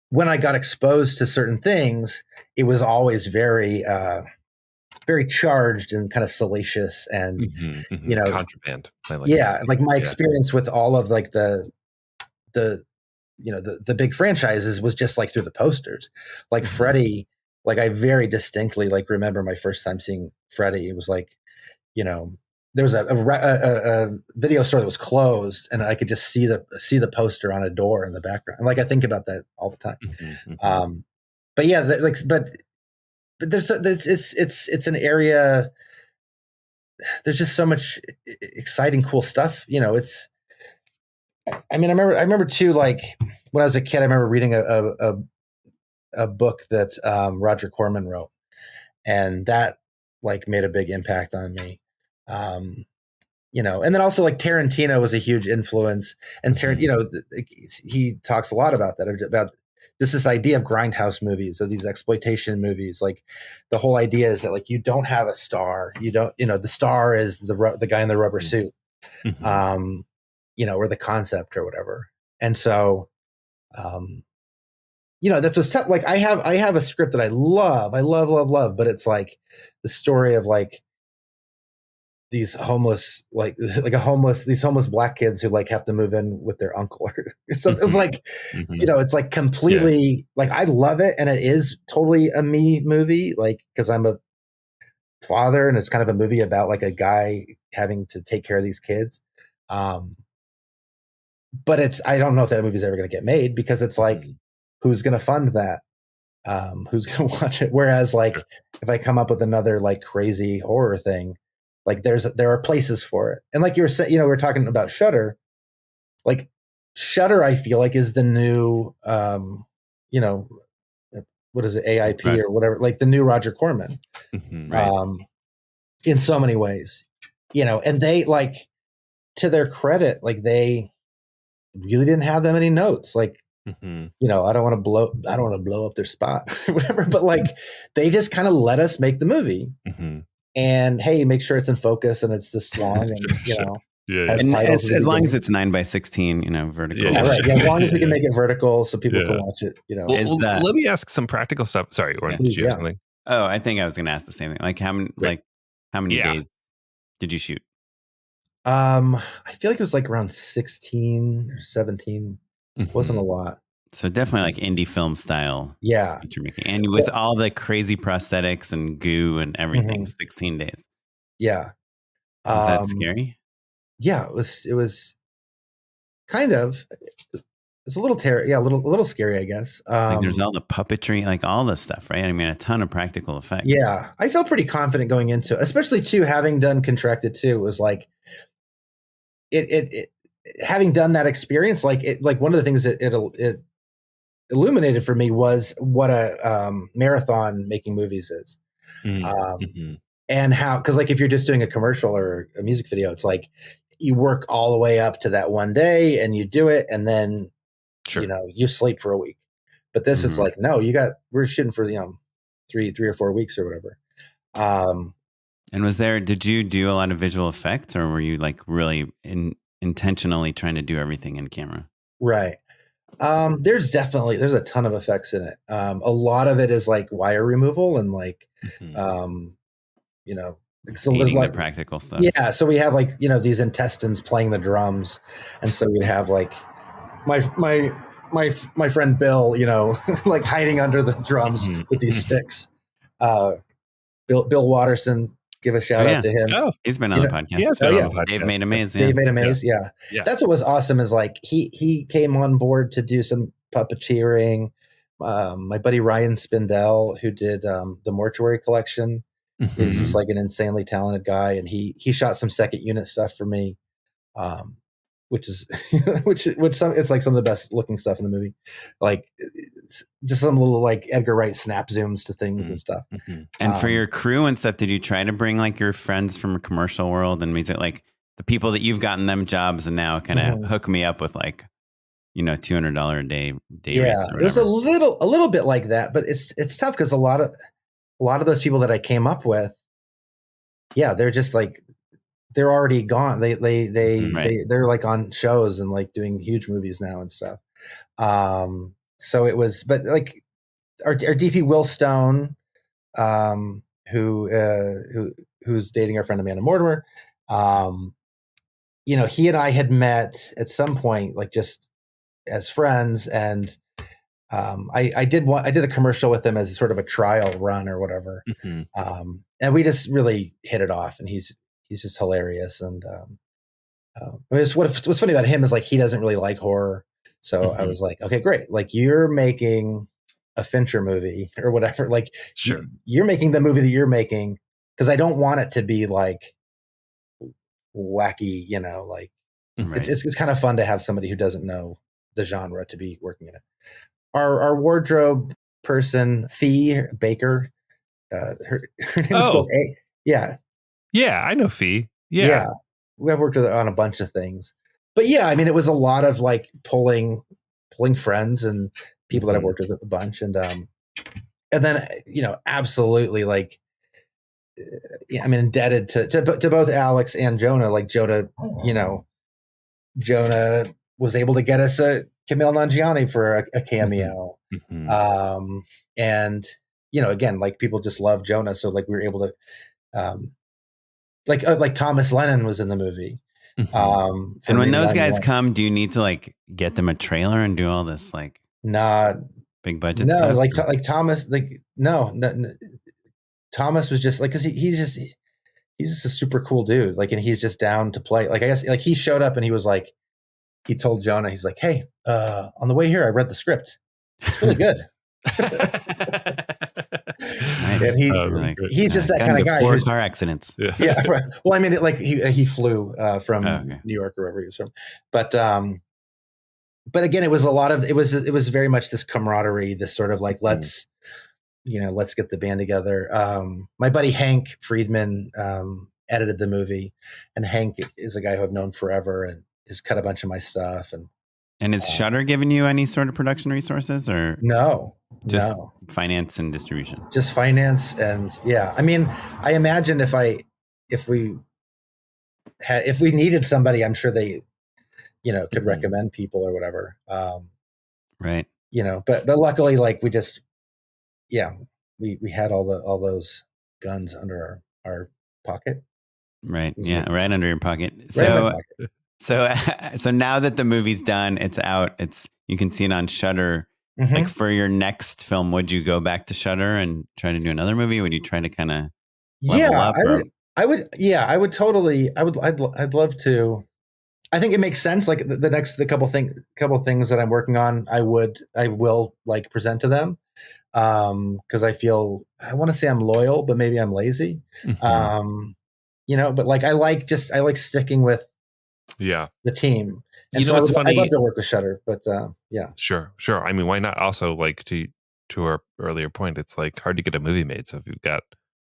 when I got exposed to certain things, it was always very very charged and kind of salacious and contraband. Like my experience with all of like the big franchises was just like through the posters. Like Freddy, like I very distinctly like remember my first time seeing Freddy. It was like, there was a video store that was closed, and I could just see the poster on a door in the background. Like I think about that all the time. But yeah, but there's it's an area. There's just so much exciting, cool stuff. I mean, I remember too, like when I was a kid, I remember reading a book that Roger Corman wrote, and that like made a big impact on me. And then also like Tarantino was a huge influence, and he talks a lot about that, about this idea of grindhouse movies, of these exploitation movies. Like the whole idea is that like you don't have a star. You don't, the star is the guy in the rubber suit, or the concept or whatever. And so, that's what's tough. Like I have a script that I love, but it's like the story of like these homeless, these homeless black kids who like have to move in with their uncle or something. It's like, it's like completely like, I love it. And it is totally a me movie, like, cause I'm a father and it's kind of a movie about like a guy having to take care of these kids. But I don't know if that movie's ever going to get made because it's like, who's going to fund that? Who's going to watch it? Whereas like, if I come up with another like crazy horror thing, like there are places for it. And like you were saying, we were talking about Shudder. Like Shudder, I feel like is the new, what is it, AIP or whatever, like the new Roger Corman, in so many ways, and they like, to their credit, like they really didn't have that many notes. Like, I don't want to blow up their spot or whatever, but like they just kind of let us make the movie. And hey, make sure it's in focus and it's this long, and and as long as it's 9:16, vertical. Yeah, right. Yeah, as long as we can make it vertical so people can watch it. Well, let me ask some practical stuff. Sorry, Oren, did you have something? Oh, I think I was going to ask the same thing. Like how many days did you shoot? I feel like it was like around 16 or 17. It wasn't a lot. So definitely like indie film style. Yeah. Feature making. And with all the crazy prosthetics and goo and everything, 16 days. Yeah. Was that scary? Yeah, it was kind of, it's a little a little scary, I guess. Like there's all the puppetry, like all the stuff, right? I mean, a ton of practical effects. Yeah. I felt pretty confident going into it, especially too, having done Contracted 2, it was like, it having done that experience, like one of the things that it illuminated for me was what a marathon making movies is. And how, because like if you're just doing a commercial or a music video, it's like you work all the way up to that one day and you do it, and then you sleep for a week. But this it's like, no, we're shooting for 3 or 4 weeks or whatever. And did you do a lot of visual effects, or were you like really intentionally trying to do everything in camera? Right. There's a ton of effects in it. A lot of it is like wire removal and like, so it was like the practical stuff. Yeah. So we have like, these intestines playing the drums. And so we'd have like my friend Bill, like hiding under the drums with these sticks. Bill Watterson, give a shout out to him. Oh, he's been on the podcast. Yes, on the podcast. Dave Made a Maze. Dave Made a Maze. Yeah. That's what was awesome is like he came on board to do some puppeteering. My buddy Ryan Spindell, who did the Mortuary Collection, is just like an insanely talented guy, and he shot some second unit stuff for me, which is it's like some of the best looking stuff in the movie, like just some little like Edgar Wright snap zooms to things and stuff. And for your crew and stuff, did you try to bring like your friends from a commercial world and music, like the people that you've gotten them jobs and now kind of hook me up with like $200 a day rates? There's a little bit like that, but it's tough because a lot of those people that I came up with, they're just like, they're already gone. They're like on shows and like doing huge movies now and stuff. So it was, but like our DP Will Stone, who's dating our friend Amanda Mortimer, he and I had met at some point, like just as friends, and I did a commercial with him as sort of a trial run or whatever, and we just really hit it off, and he's just hilarious. And what's funny about him is like he doesn't really like horror, so I was like, okay, great, like you're making a Fincher movie or whatever, like you're making the movie that you're making, because I don't want it to be like wacky, like it's kind of fun to have somebody who doesn't know the genre to be working in it. Our wardrobe person, Fee Baker, her name is spelled A. Yeah, I know Fee. Yeah. We have worked with her on a bunch of things. But yeah, I mean, it was a lot of like pulling friends and people that I've worked with a bunch. And then, absolutely like, I'm indebted to both Alex and Jonah. Like Jonah was able to get us a Kumail Nanjiani for a cameo. And, again, like people just love Jonah. So like we were able to, like Thomas Lennon was in the movie. And when those guys come, do you need to like get them a trailer and do all this like big budget stuff? No, like Thomas, like no, Thomas was just like, cause he's just a super cool dude. Like, and he's just down to play. Like, I guess like he showed up and he was like, he told Jonah, he's like, hey, on the way here, I read the script. It's really good. And he's just that kind of guy. 4 car accidents. Yeah. Right. Well, I mean, he flew from New York or wherever he was from, but again, it was it was very much this camaraderie, this sort of like, let's get the band together. My buddy Hank Friedman edited the movie, and Hank is a guy who I've known forever and has cut a bunch of my stuff. And is Shudder giving you any sort of production resources, or just finance and distribution? Just finance. And I mean, I imagine if we needed somebody, I'm sure they, could recommend people or whatever. Right. But luckily, like we just, we had all those guns under our pocket. Right. Yeah. Right under your pocket. So now that the movie's done, it's out, you can see it on Shudder. Like for your next film, would you go back to Shudder and try to do another movie? Would you try to kind of level up? I would totally. I'd love to. I think it makes sense. Like the couple things that I'm working on, I will like present to them. Cause I want to say I'm loyal, but maybe I'm lazy. But like, I like sticking with the team. And what's funny? I'd love to work with Shudder, but Sure. I mean, why not? Also, like to our earlier point, it's like hard to get a movie made. So if you've got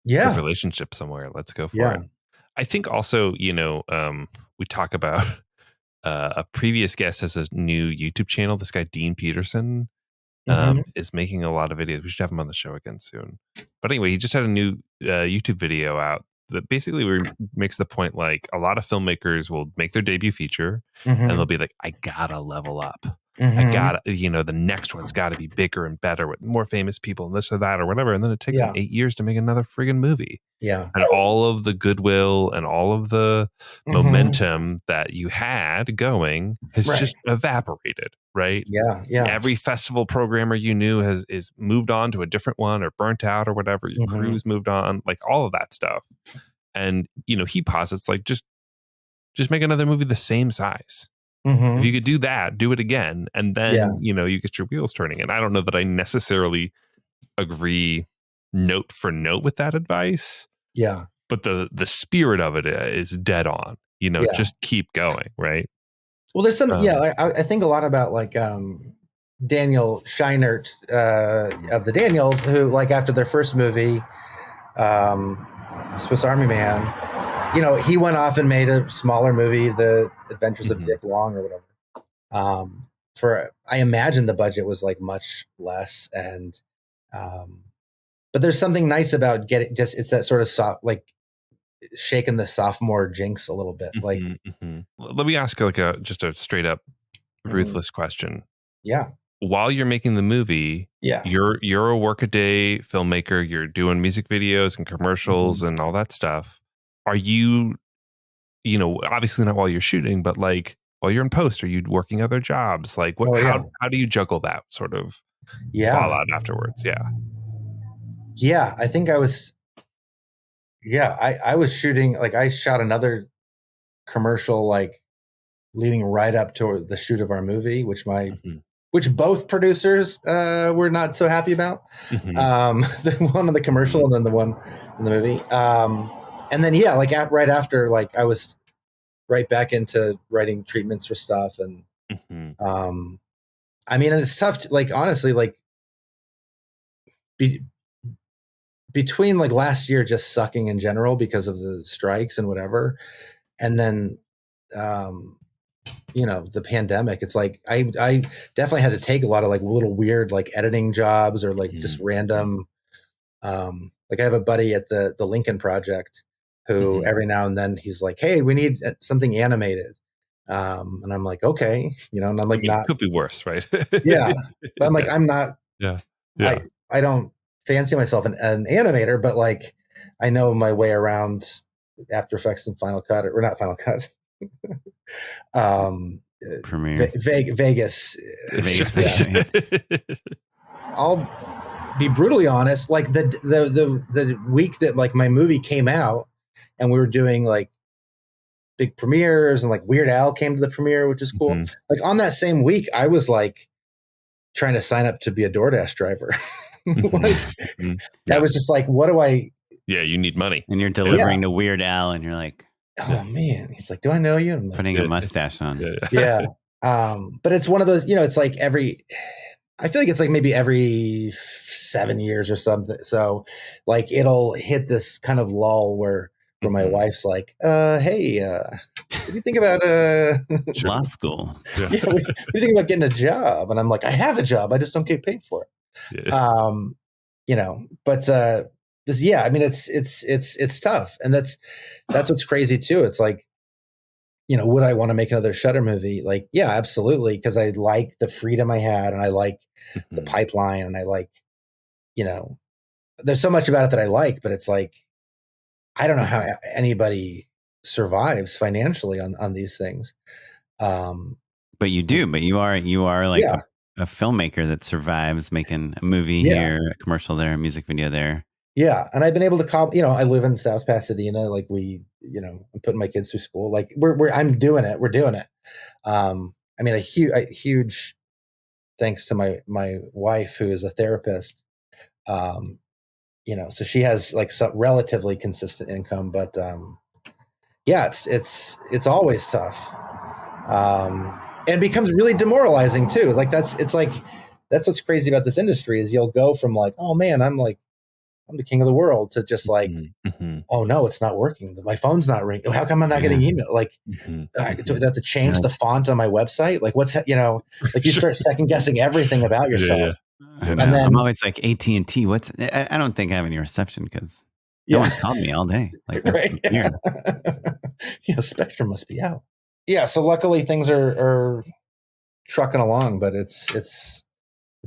a relationship somewhere, let's go for it. I think also, we talk about a previous guest has a new YouTube channel. This guy, Dean Peterson, is making a lot of videos. We should have him on the show again soon. But anyway, he just had a new YouTube video out that basically makes the point like a lot of filmmakers will make their debut feature and they'll be like, I gotta level up. I gotta, the next one's gotta be bigger and better with more famous people and this or that or whatever. And then it takes them 8 years to make another friggin' movie. Yeah. And all of the goodwill and all of the momentum that you had going has just evaporated, right? Yeah. Every festival programmer you knew is moved on to a different one or burnt out or whatever. Your crew's moved on, like all of that stuff. And, he posits like, just make another movie the same size. If you could do that, do it again. And then, you get your wheels turning. And I don't know that I necessarily agree note for note with that advice. Yeah. But the spirit of it is dead on, just keep going. Right. Well, there's some, I think a lot about like Daniel Scheinert of the Daniels, who like after their first movie, Swiss Army Man, he went off and made a smaller movie, The Adventures of Dick Long or whatever. I imagine the budget was like much less. And, but there's something nice about it's that sort of soft, like shaking the sophomore jinx a little bit. Like, let me ask like just a straight up ruthless question. Yeah. While you're making the movie, you're a workaday filmmaker, you're doing music videos and commercials and all that stuff. Are you, obviously not while you're shooting, but like while you're in post, are you working other jobs? Like how do you juggle that sort of fallout afterwards? Yeah. I think I was, I was shooting, like I shot another commercial, like leading right up to the shoot of our movie, which both producers were not so happy about. The one on the commercial and then the one in the movie. And then, right after, like I was right back into writing treatments for stuff. And, I mean, it's tough to, like, honestly, like between like last year just sucking in general because of the strikes and whatever. And then, the pandemic, it's like I definitely had to take a lot of like little weird like editing jobs or like just random. Like I have a buddy at the Lincoln Project who every now and then he's like, hey, we need something animated. And I'm like, okay, and I'm like, it could be worse, right? Yeah. But I'm like, I'm not, yeah. I don't fancy myself an animator, but like, I know my way around After Effects and Final Cut, or not Final Cut. Premiere. Vegas. Yeah. I'll be brutally honest. Like the week that like my movie came out, and we were doing like big premieres, and like Weird Al came to the premiere, which is cool. Like on that same week, I was like trying to sign up to be a DoorDash driver. I was just like, what do I? Yeah, you need money, and you're delivering to Weird Al, and you're like, oh man, he's like, do I know you? I'm like, putting a mustache on. Yeah. But it's one of those, it's like I feel like it's like maybe every 7 years or something. So like it'll hit this kind of lull where my wife's like, hey, what do you think about law school? What do you think about getting a job? And I'm like, I have a job, I just don't get paid for it. But I mean, it's tough. And that's what's crazy too. It's like, would I want to make another Shudder movie? Like, yeah, absolutely. Cause I like the freedom I had, and I like the pipeline, and I like, there's so much about it that I like, but it's like, I don't know how anybody survives financially on these things. But you do, but you are like a filmmaker that survives making a movie here, a commercial there, a music video there. Yeah. And I've been able to call, I live in South Pasadena. Like I'm putting my kids through school. Like I'm doing it. We're doing it. I mean, a huge thanks to my wife, who is a therapist. So she has like some relatively consistent income, but it's always tough. And it becomes really demoralizing too. Like that's what's crazy about this industry is you'll go from like, oh man, I'm the king of the world, to just like, oh no, it's not working. My phone's not ringing. How come I'm not getting email? Like, I have to change the font on my website. Like, what's like you start second guessing everything about yourself. And then I'm always like, AT&T. I don't think I have any reception because no one's called me all day. Like, that's weird. Spectrum must be out. Yeah. So luckily things are trucking along, but it's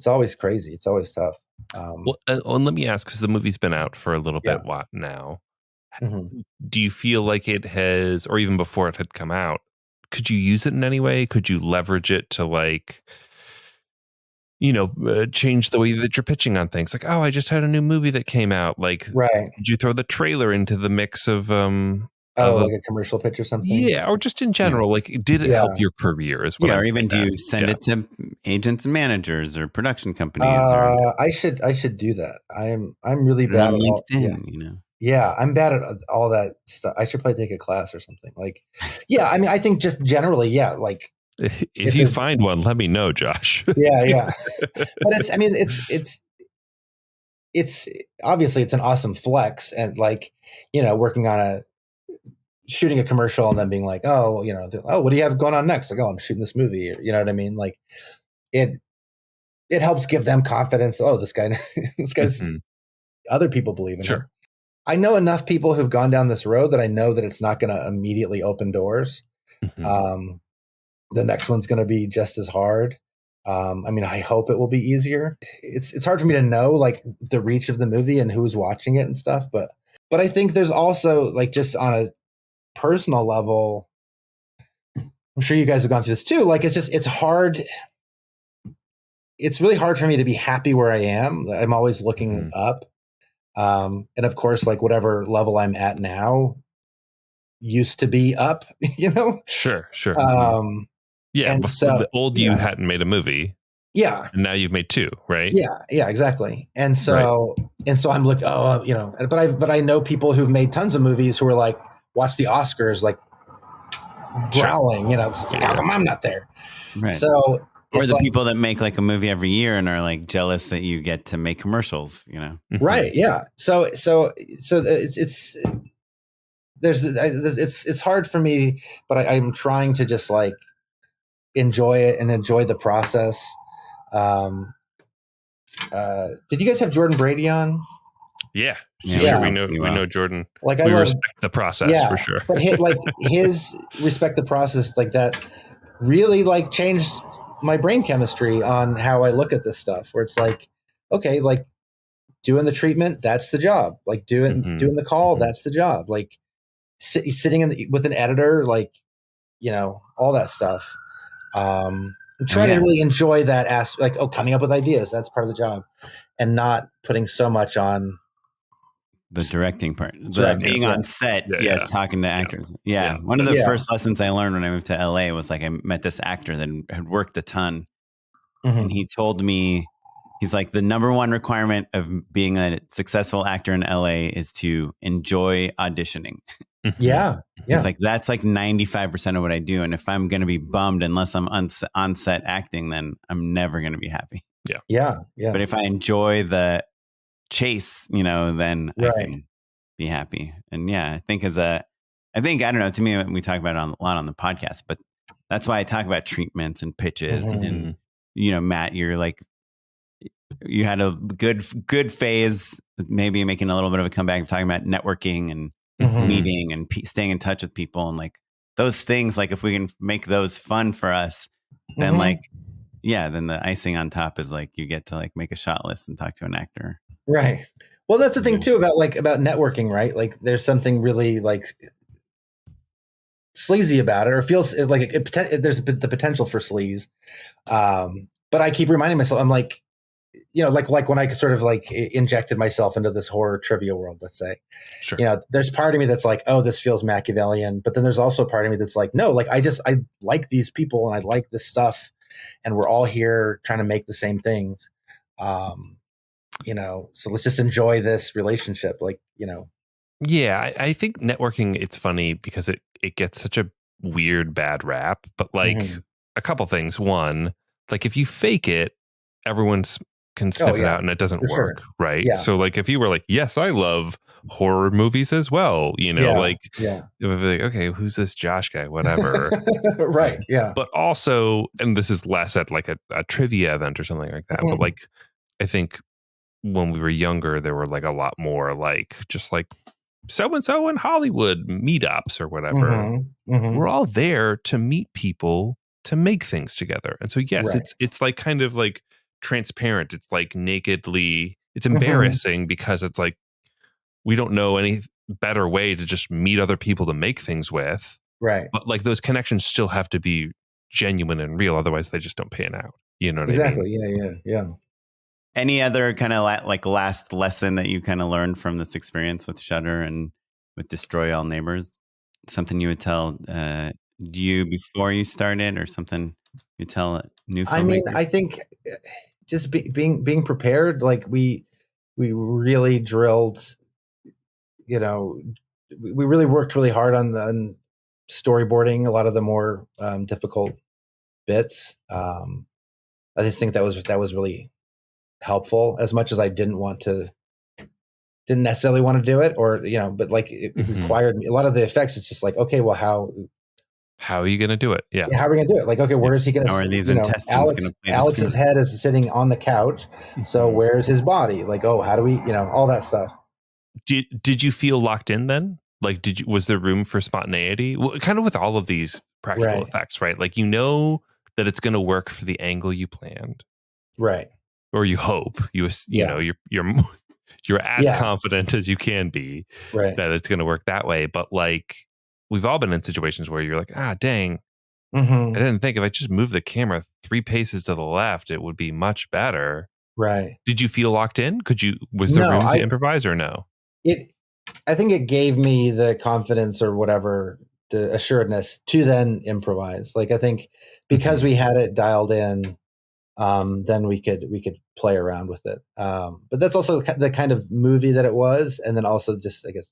always crazy. It's always tough. And let me ask, because the movie's been out for a little bit now. Do you feel like it has, or even before it had come out, could you use it in any way? Could you leverage it to like, change the way that you're pitching on things? Like, oh, I just had a new movie that came out. Like, did you throw the trailer into the mix of like a commercial pitch or something? Yeah, or just in general, like, did it help your career as well? Or even do you send it to agents and managers or production companies? I should do that. I'm really bad at LinkedIn. Yeah, I'm bad at all that stuff. I should probably take a class or something. Like, I mean, I think just generally, like, if you find one, let me know, Josh. Yeah. But it's obviously it's an awesome flex, and like, working on shooting a commercial and then being like, oh, what do you have going on next? Like, oh, I'm shooting this movie. Or, you know what I mean? Like it helps give them confidence. Oh, this guy's other people believe in him. I know enough people who've gone down this road that I know that it's not going to immediately open doors. The next one's going to be just as hard. I mean, I hope it will be easier. It's hard for me to know like the reach of the movie and who's watching it and stuff. But I think there's also like, just on a personal level, I'm sure you guys have gone through this too. Like, it's hard. It's really hard for me to be happy where I am. I'm always looking up. And of course, like whatever level I'm at now used to be up, Sure. Yeah. And so the old you hadn't made a movie. Yeah. And now you've made two, right? Yeah, exactly. And so, I'm like, but I know people who've made tons of movies who are like, watch the Oscars, like growling, how come I'm not there? Right. So, or the people that make like a movie every year and are like jealous that you get to make commercials, Right. Yeah. So it's hard for me, but I'm trying to just like enjoy it and enjoy the process. Did you guys have Jordan Brady on? Yeah. Sure. We know Jordan. Like we respect the process for sure. But his respect the process, like that really like changed my brain chemistry on how I look at this stuff, where it's like, okay, like doing the treatment, that's the job. Like doing the call, that's the job. Like sitting with an editor, like, you know, all that stuff. Trying to really enjoy that aspect, like, coming up with ideas, that's part of the job, and not putting so much on the directing part, being on set, talking to actors. Yeah. One of the first lessons I learned when I moved to LA was like, I met this actor that had worked a ton, and he told me, he's like, the number one requirement of being a successful actor in LA is to enjoy auditioning. Yeah. It's like, that's like 95% of what I do. And if I'm going to be bummed unless I'm on set acting, then I'm never going to be happy. Yeah. But if I enjoy the chase, you know, then I can be happy. And I think I don't know, to me, we talk about it a lot on the podcast, but that's why I talk about treatments and pitches. And, you know, Matt, you're like, you had a good phase, maybe making a little bit of a comeback, talking about networking and meeting and staying in touch with people, and like those things, like if we can make those fun for us, then then the icing on top is like you get to like make a shot list and talk to an actor. Right. Well, that's the thing too about networking, right? Like there's something really like sleazy about it, or feels like there's the potential for sleaze. But I keep reminding myself, I'm like, you know, like when I sort of like injected myself into this horror trivia world, let's say, you know, there's part of me that's like, oh, this feels Machiavellian. But then there's also a part of me that's like, no, like I like these people and I like this stuff, and we're all here trying to make the same things. You know, so let's just enjoy this relationship. Like, you know. Yeah, I think networking, it's funny because it gets such a weird, bad rap. But like a couple things. One, like if you fake it, everyone can sniff it out and it doesn't work. Right. Yeah. So like if you were like, yes, I love horror movies as well, you know, it would be like, okay, who's this Josh guy? Whatever. Right. Yeah. But also, and this is less at like a trivia event or something like that. But like, I think when we were younger, there were like a lot more like just like so-and-so in Hollywood meetups or whatever. We're all there to meet people to make things together. And so, yes, it's like kind of like transparent. It's like nakedly, it's embarrassing because it's like, we don't know any better way to just meet other people to make things with. Right. But like those connections still have to be genuine and real. Otherwise they just don't pan out. You know what I mean? Yeah. Any other kind of like last lesson that you kind of learned from this experience with Shudder and with Destroy All Neighbors? Something you would tell you before you started, or something you tell new filmmakers? I mean, I think just being prepared. Like we really drilled, you know, we really worked really hard on storyboarding a lot of the more difficult bits. I just think that was really helpful, as much as I didn't necessarily want to do it, or, you know, but like it required me a lot of the effects. It's just like, okay, well, how are you going to do it? Yeah. How are we going to do it? Like, okay, where is he going to, you know, Alex's head is sitting on the couch. So where's his body? Like, oh, how do we, you know, all that stuff. Did you feel locked in then? Like, was there room for spontaneity? Well, kind of with all of these practical effects, right? Like, you know that it's going to work for the angle you planned. Right. Or you hope, you know, you're as confident as you can be that it's going to work that way. But like, we've all been in situations where you're like, dang, I didn't think if I just moved the camera 3 paces to the left, it would be much better. Right. Did you feel locked in? Was there room to improvise or no? I think it gave me the confidence or whatever, the assuredness to then improvise. Like, I think because we had it dialed in, then we could play around with it. But that's also the kind of movie that it was. And then also just, I guess,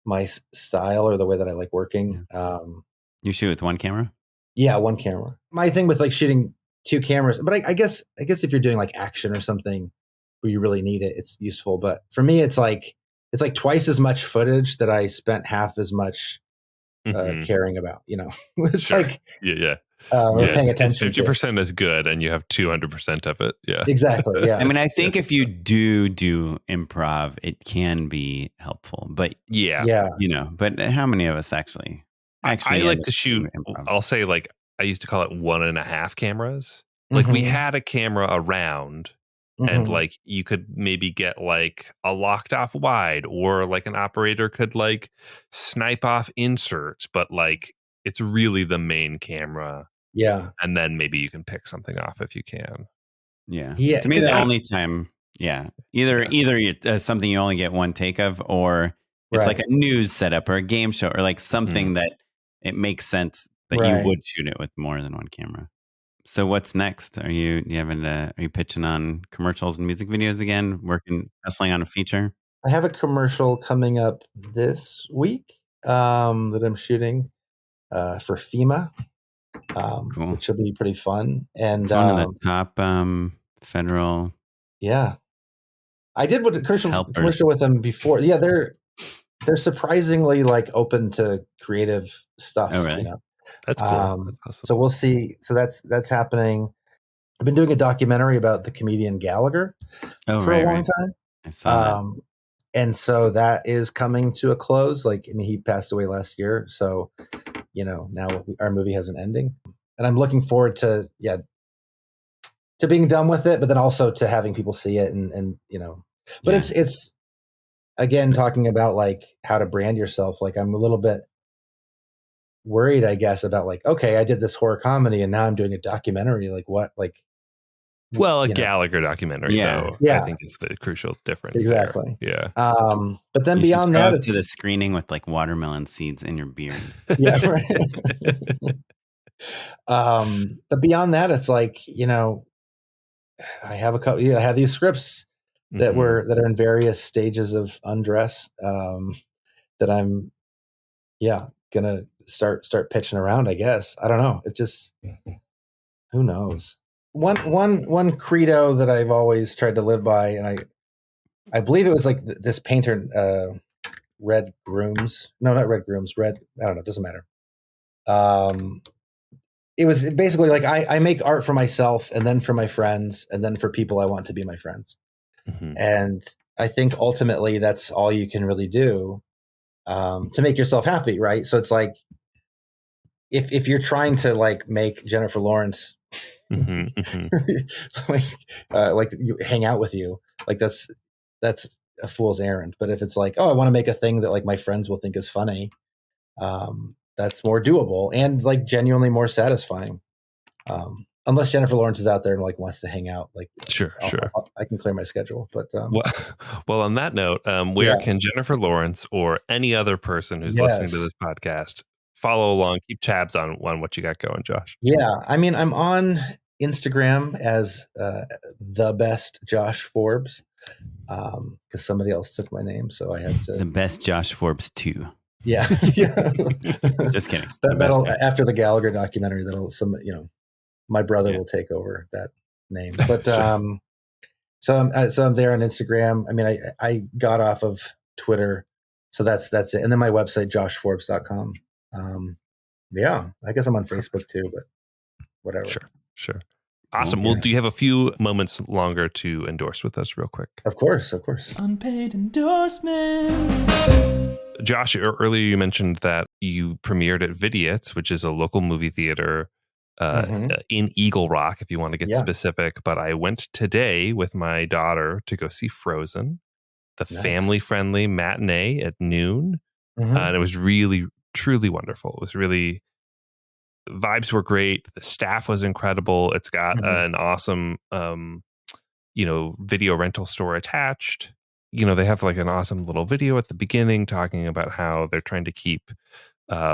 my style or the way that I like working. You shoot with one camera? Yeah, one camera. My thing with like shooting 2 cameras, but I guess if you're doing like action or something where you really need it, it's useful. But for me, it's like twice as much footage that I spent half as much caring about, you know. It's like, Or paying it's attention. 50% is good, and you have 200% of it. Yeah, exactly. Yeah. I mean, I think if you do improv, it can be helpful, but but how many of us actually I like to shoot. I'll say like I used to call it 1.5 cameras. Like we had a camera around. And like you could maybe get like a locked off wide, or like an operator could like snipe off inserts, but like it's really the main camera. Yeah. And then maybe you can pick something off if you can. Yeah. To me, the only time. Yeah. Either something you only get one take of, or it's like a news setup or a game show, or like something that it makes sense that you would shoot it with more than one camera. So what's next? Are you pitching on commercials and music videos again? Hustling on a feature? I have a commercial coming up this week that I'm shooting for FEMA, cool. which will be pretty fun. And it's one of the top federal. Yeah, I did a commercial with them before. Yeah, they're surprisingly like open to creative stuff. Oh, really? You know? That's cool. That's awesome. So we'll see. So that's happening. I've been doing a documentary about the comedian Gallagher for a long time. I saw that. And so that is coming to a close. Like, I mean, he passed away last year. So, now our movie has an ending. And I'm looking forward to being done with it, but then also to having people see it and but it's again, talking about like how to brand yourself. Like I'm a little bit worried, I guess, about like, okay, I did this horror comedy and now I'm doing a documentary. Like what? Like, well, a Gallagher documentary, though, I think is the crucial difference. Exactly. There. Yeah. But then beyond that, it's to the screening with like watermelon seeds in your beard. Yeah. Right. But beyond that, it's like, I have I have these scripts that are in various stages of undress, that I'm, gonna start pitching around, I guess. I don't know. It just, who knows? One credo that I've always tried to live by, and I believe it was like this painter, Red Grooms. No, not Red Grooms. I don't know. It doesn't matter. It was basically like I make art for myself, and then for my friends, and then for people I want to be my friends. And I think ultimately that's all you can really do to make yourself happy, right? So it's like if you're trying to like make Jennifer Lawrence like you hang out with you, like that's a fool's errand. But if it's like, oh, I want to make a thing that like my friends will think is funny, that's more doable and like genuinely more satisfying. Unless Jennifer Lawrence is out there and like wants to hang out, like sure, I can clear my schedule. But well, on that note, where can Jennifer Lawrence or any other person who's listening to this podcast follow along, keep tabs on what you got going, Josh? Yeah, I mean, I'm on Instagram as the best Josh Forbes, because somebody else took my name, so I had to. The best Josh Forbes 2. Yeah. Just kidding. That'll after the Gallagher documentary, my brother will take over that name. But so I'm there on Instagram. I mean, I got off of Twitter, so that's it. And then my website, joshforbes.com. I guess I'm on Facebook too, but whatever. Sure. Awesome. Well, do you have a few moments longer to endorse with us real quick? Of course. Unpaid endorsements. Josh, earlier you mentioned that you premiered at Vidiots, which is a local movie theater in Eagle Rock, if you want to get specific. But I went today with my daughter to go see Frozen, the family-friendly matinee at noon. And it was really, truly wonderful. It was really, vibes were great. The staff was incredible. It's got an awesome, video rental store attached. They have like an awesome little video at the beginning talking about how they're trying to keep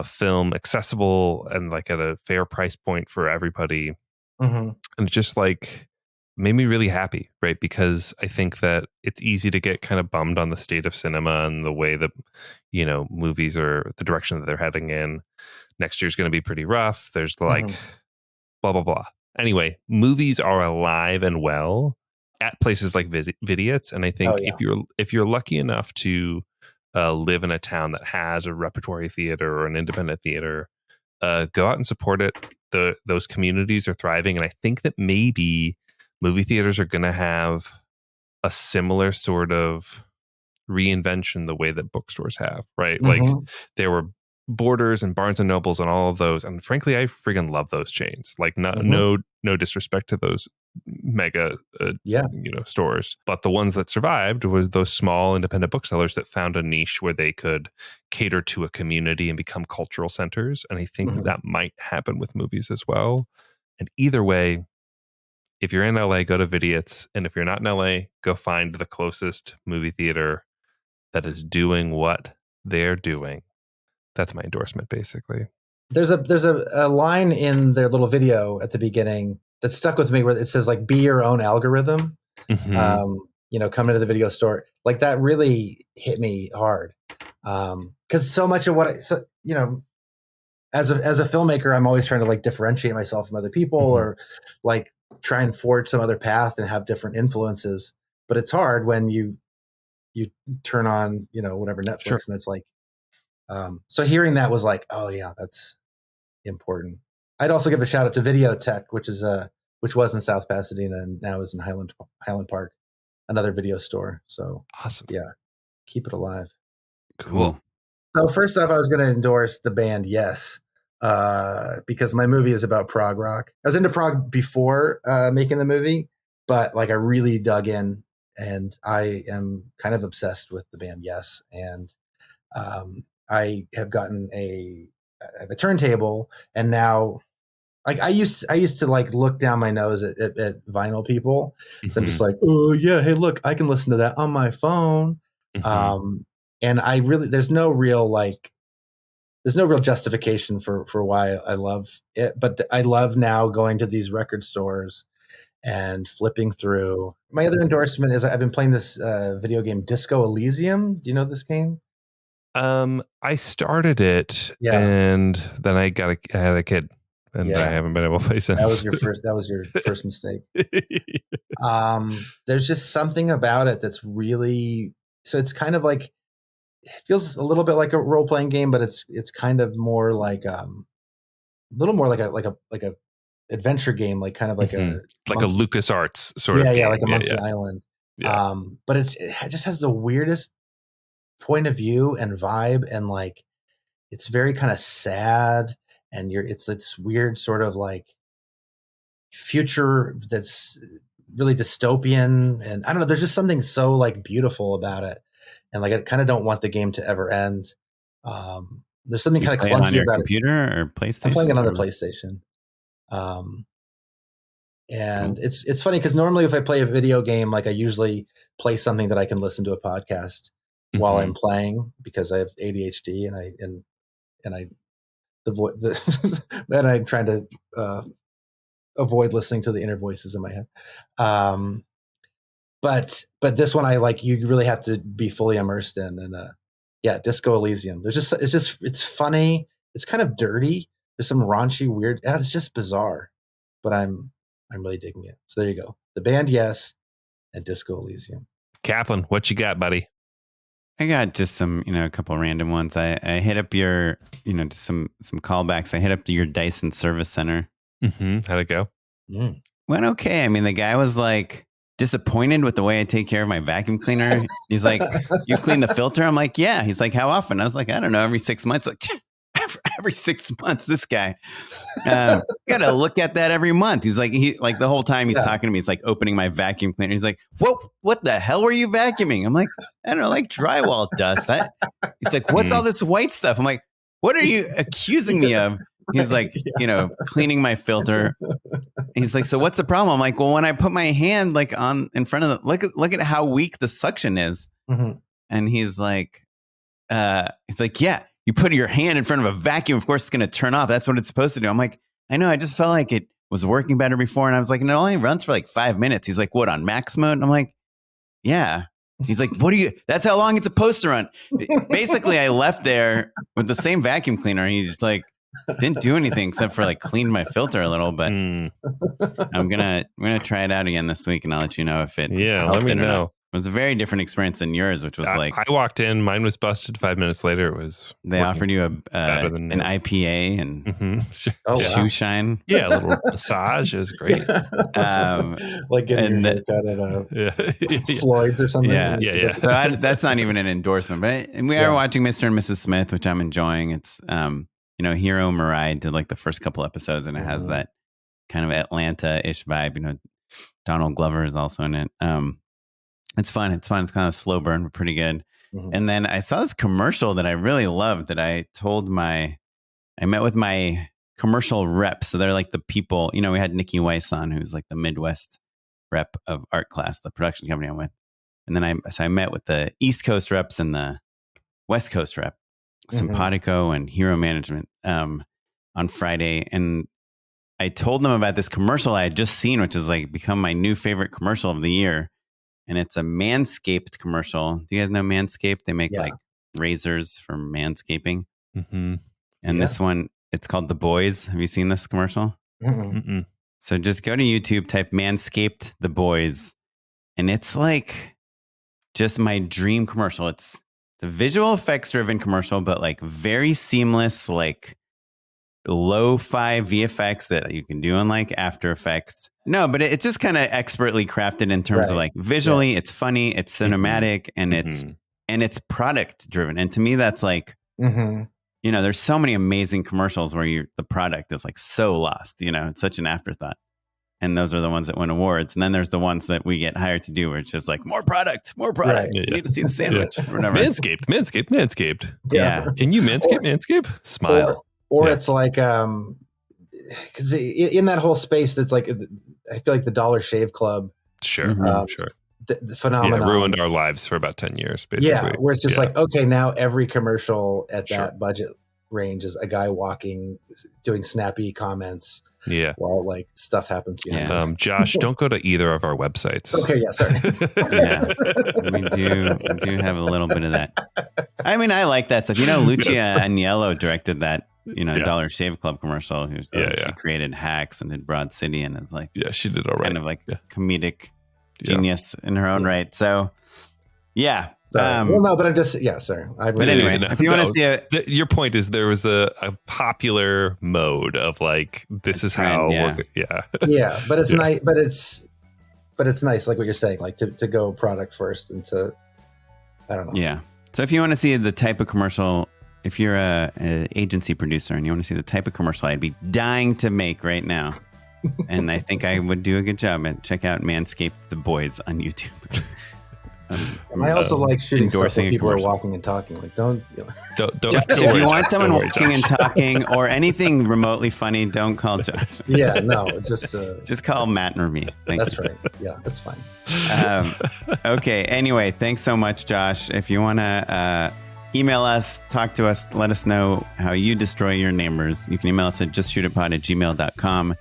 film accessible and like at a fair price point for everybody. And it just like made me really happy, right? Because I think that it's easy to get kind of bummed on the state of cinema and the way that, movies are the direction that they're heading in. Next year's going to be pretty rough. There's like blah, blah, blah. Anyway, movies are alive and well at places like Vidiots. And I think if you're lucky enough to live in a town that has a repertory theater or an independent theater, go out and support it. those communities are thriving. And I think that maybe movie theaters are going to have a similar sort of reinvention the way that bookstores have, right? Like there were Borders and Barnes and Nobles and all of those, and frankly I friggin' love those chains. Like no disrespect to those mega stores, but the ones that survived were those small independent booksellers that found a niche where they could cater to a community and become cultural centers. And I think that might happen with movies as well. And either way, if you're in LA, go to Vidiots, and if you're not in LA, go find the closest movie theater that is doing what they're doing. That's my endorsement, basically. There's a line in their little video at the beginning that stuck with me where it says like, be your own algorithm. Come into the video store. Like that really hit me hard. Cause so much of what as a filmmaker, I'm always trying to like differentiate myself from other people or like try and forge some other path and have different influences. But it's hard when you turn on, whatever Netflix and it's like, so hearing that was like, oh yeah, that's important. I'd also give a shout out to Videotech, which was in South Pasadena and now is in Highland Park, another video store. So awesome. Yeah. Keep it alive. Cool. So first off, I was going to endorse the band Yes, because my movie is about prog rock. I was into prog before making the movie, but like I really dug in and I am kind of obsessed with the band Yes. And I have gotten a turntable, and now like I used to like look down my nose at vinyl people. So I'm just like, oh yeah, hey look, I can listen to that on my phone. And I really there's no real justification for why I love it, but I love now going to these record stores and flipping through. My other endorsement is I've been playing this video game Disco Elysium. Do you know this game? I started it and then I had a kid and I haven't been able to play since. That was your first mistake. There's just something about it that's really, so it's kind of like, it feels a little bit like a role-playing game, but it's kind of more like a little more like a adventure game, like kind of like a LucasArts sort of game. Yeah, like a Monkey Island. Yeah. But it just has the weirdest point of view and vibe, and like it's very kind of sad, and it's weird sort of like future that's really dystopian, and I don't know, there's just something so like beautiful about it, and like I kind of don't want the game to ever end. There's something kind of clunky about computer or PlayStation. I'm playing it on the PlayStation. And it's funny because normally if I play a video game, like I usually play something that I can listen to a podcast while I'm playing, because I have ADHD and I'm trying to avoid listening to the inner voices in my head. But this one I like, you really have to be fully immersed in. And Disco Elysium. It's funny. It's kind of dirty. There's some raunchy, weird. It's just bizarre, but I'm really digging it. So there you go. The band Yes and Disco Elysium. Kaplan, what you got, buddy? I got just some, a couple of random ones. I hit up your, just some callbacks. I hit up your Dyson Service Center. How'd it go? Went okay. I mean, the guy was like disappointed with the way I take care of my vacuum cleaner. He's like, you clean the filter? I'm like, yeah. He's like, how often? I was like, I don't know, every 6 months. Like, every 6 months, this guy. Got to look at that every month. He's like, the whole time he's talking to me, he's like opening my vacuum cleaner. He's like, what the hell were you vacuuming? I'm like, I don't know, like drywall dust. He's like, what's all this white stuff? I'm like, what are you accusing me of? He's like, cleaning my filter. He's like, so what's the problem? I'm like, well, when I put my hand like in front of look at how weak the suction is. And he's like, yeah, you put your hand in front of a vacuum, of course it's going to turn off. That's what it's supposed to do. I'm like, I know, I just felt like it was working better before. And I was like, and it only runs for like 5 minutes. He's like, what, on max mode? And I'm like, yeah. He's like, that's how long it's supposed to run. Basically, I left there with the same vacuum cleaner. He's like, didn't do anything except for like clean my filter a little, but I'm gonna try it out again this week, and I'll let you know if it. Yeah, let me know. was a very different experience than yours, which was like I walked in, mine was busted. 5 minutes later, it was. They offered you an IPA and shoe shine. Yeah, a little massage. It was great. Like getting your haircut at Floyd's or something. Yeah. So that's not even an endorsement, but we are watching Mr. and Mrs. Smith, which I'm enjoying. It's Hiro Murai did like the first couple episodes, and it has that kind of Atlanta-ish vibe. Donald Glover is also in it. It's fun. It's kind of a slow burn, but pretty good. Mm-hmm. And then I saw this commercial that I really loved that I met with my commercial reps. So they're like the people, we had Nikki Weiss on, who's like the Midwest rep of Art Class, the production company I'm with. And then I met with the East Coast reps and the West Coast rep, Simpatico and Hero Management, on Friday. And I told them about this commercial I had just seen, which has like become my new favorite commercial of the year. And it's a Manscaped commercial. Do you guys know Manscaped? They make like razors for manscaping. Mm-hmm. And this one, it's called The Boys. Have you seen this commercial? Mm-mm. So just go to YouTube, type Manscaped The Boys. And it's like just my dream commercial. It's a visual effects driven commercial, but like very seamless, like lo-fi VFX that you can do in like After Effects. No, but it's just kind of expertly crafted in terms of like visually, it's funny, it's cinematic, and it's product driven. And to me, that's like, there's so many amazing commercials where the product is like so lost, it's such an afterthought. And those are the ones that win awards. And then there's the ones that we get hired to do where it's just like more product. Right. You need to see the sandwich. Manscaped. Yeah. Can you Manscaped? Smile. Or it's like, because in that whole space, that's like, I feel like the Dollar Shave Club. Sure. The phenomenon ruined our lives for about 10 years, basically. Yeah, where it's just like, okay, now every commercial at that budget range is a guy walking, doing snappy comments. Yeah. While like stuff happens. Josh, don't go to either of our websites. Okay, yeah, sorry. We do have a little bit of that. I mean, I like that stuff. Lucia Agnello directed that. Dollar Shave Club commercial. She created Hacks and did Broad City, and it's like she did all right. Kind of like comedic genius in her own right. So but I'm just sorry. But anyway, if you want to see your point is there was a popular mode of like this is how but it's nice, but it's nice like what you're saying, like to go product first and to I don't know. So if you want to see the type of commercial. If you're an agency producer and you want to see the type of commercial I'd be dying to make right now, and I think I would do a good job, and check out Manscaped The Boys on YouTube. And I also like shooting stuff where people are walking and talking. Like, don't if you want someone walking and talking or anything remotely funny, don't call Josh. Just call Matt or me. That's right. Yeah, that's fine. Okay. Anyway, thanks so much, Josh. If you want to email us, talk to us, let us know how you destroy your neighbors. You can email us at justshootitpod@gmail.com.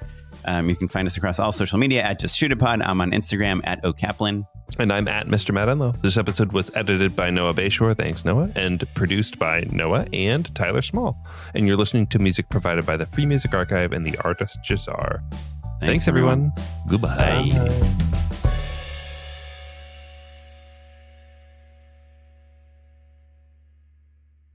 You can find us across all social media at justshootitpod. I'm on Instagram at okaplan. And I'm at Mr. Matt Enlow. This episode was edited by Noah Bayshore. Thanks, Noah. And produced by Noah and Tyler Small. And you're listening to music provided by the Free Music Archive and the artist Jahzzar. Thanks everyone. Goodbye. Bye.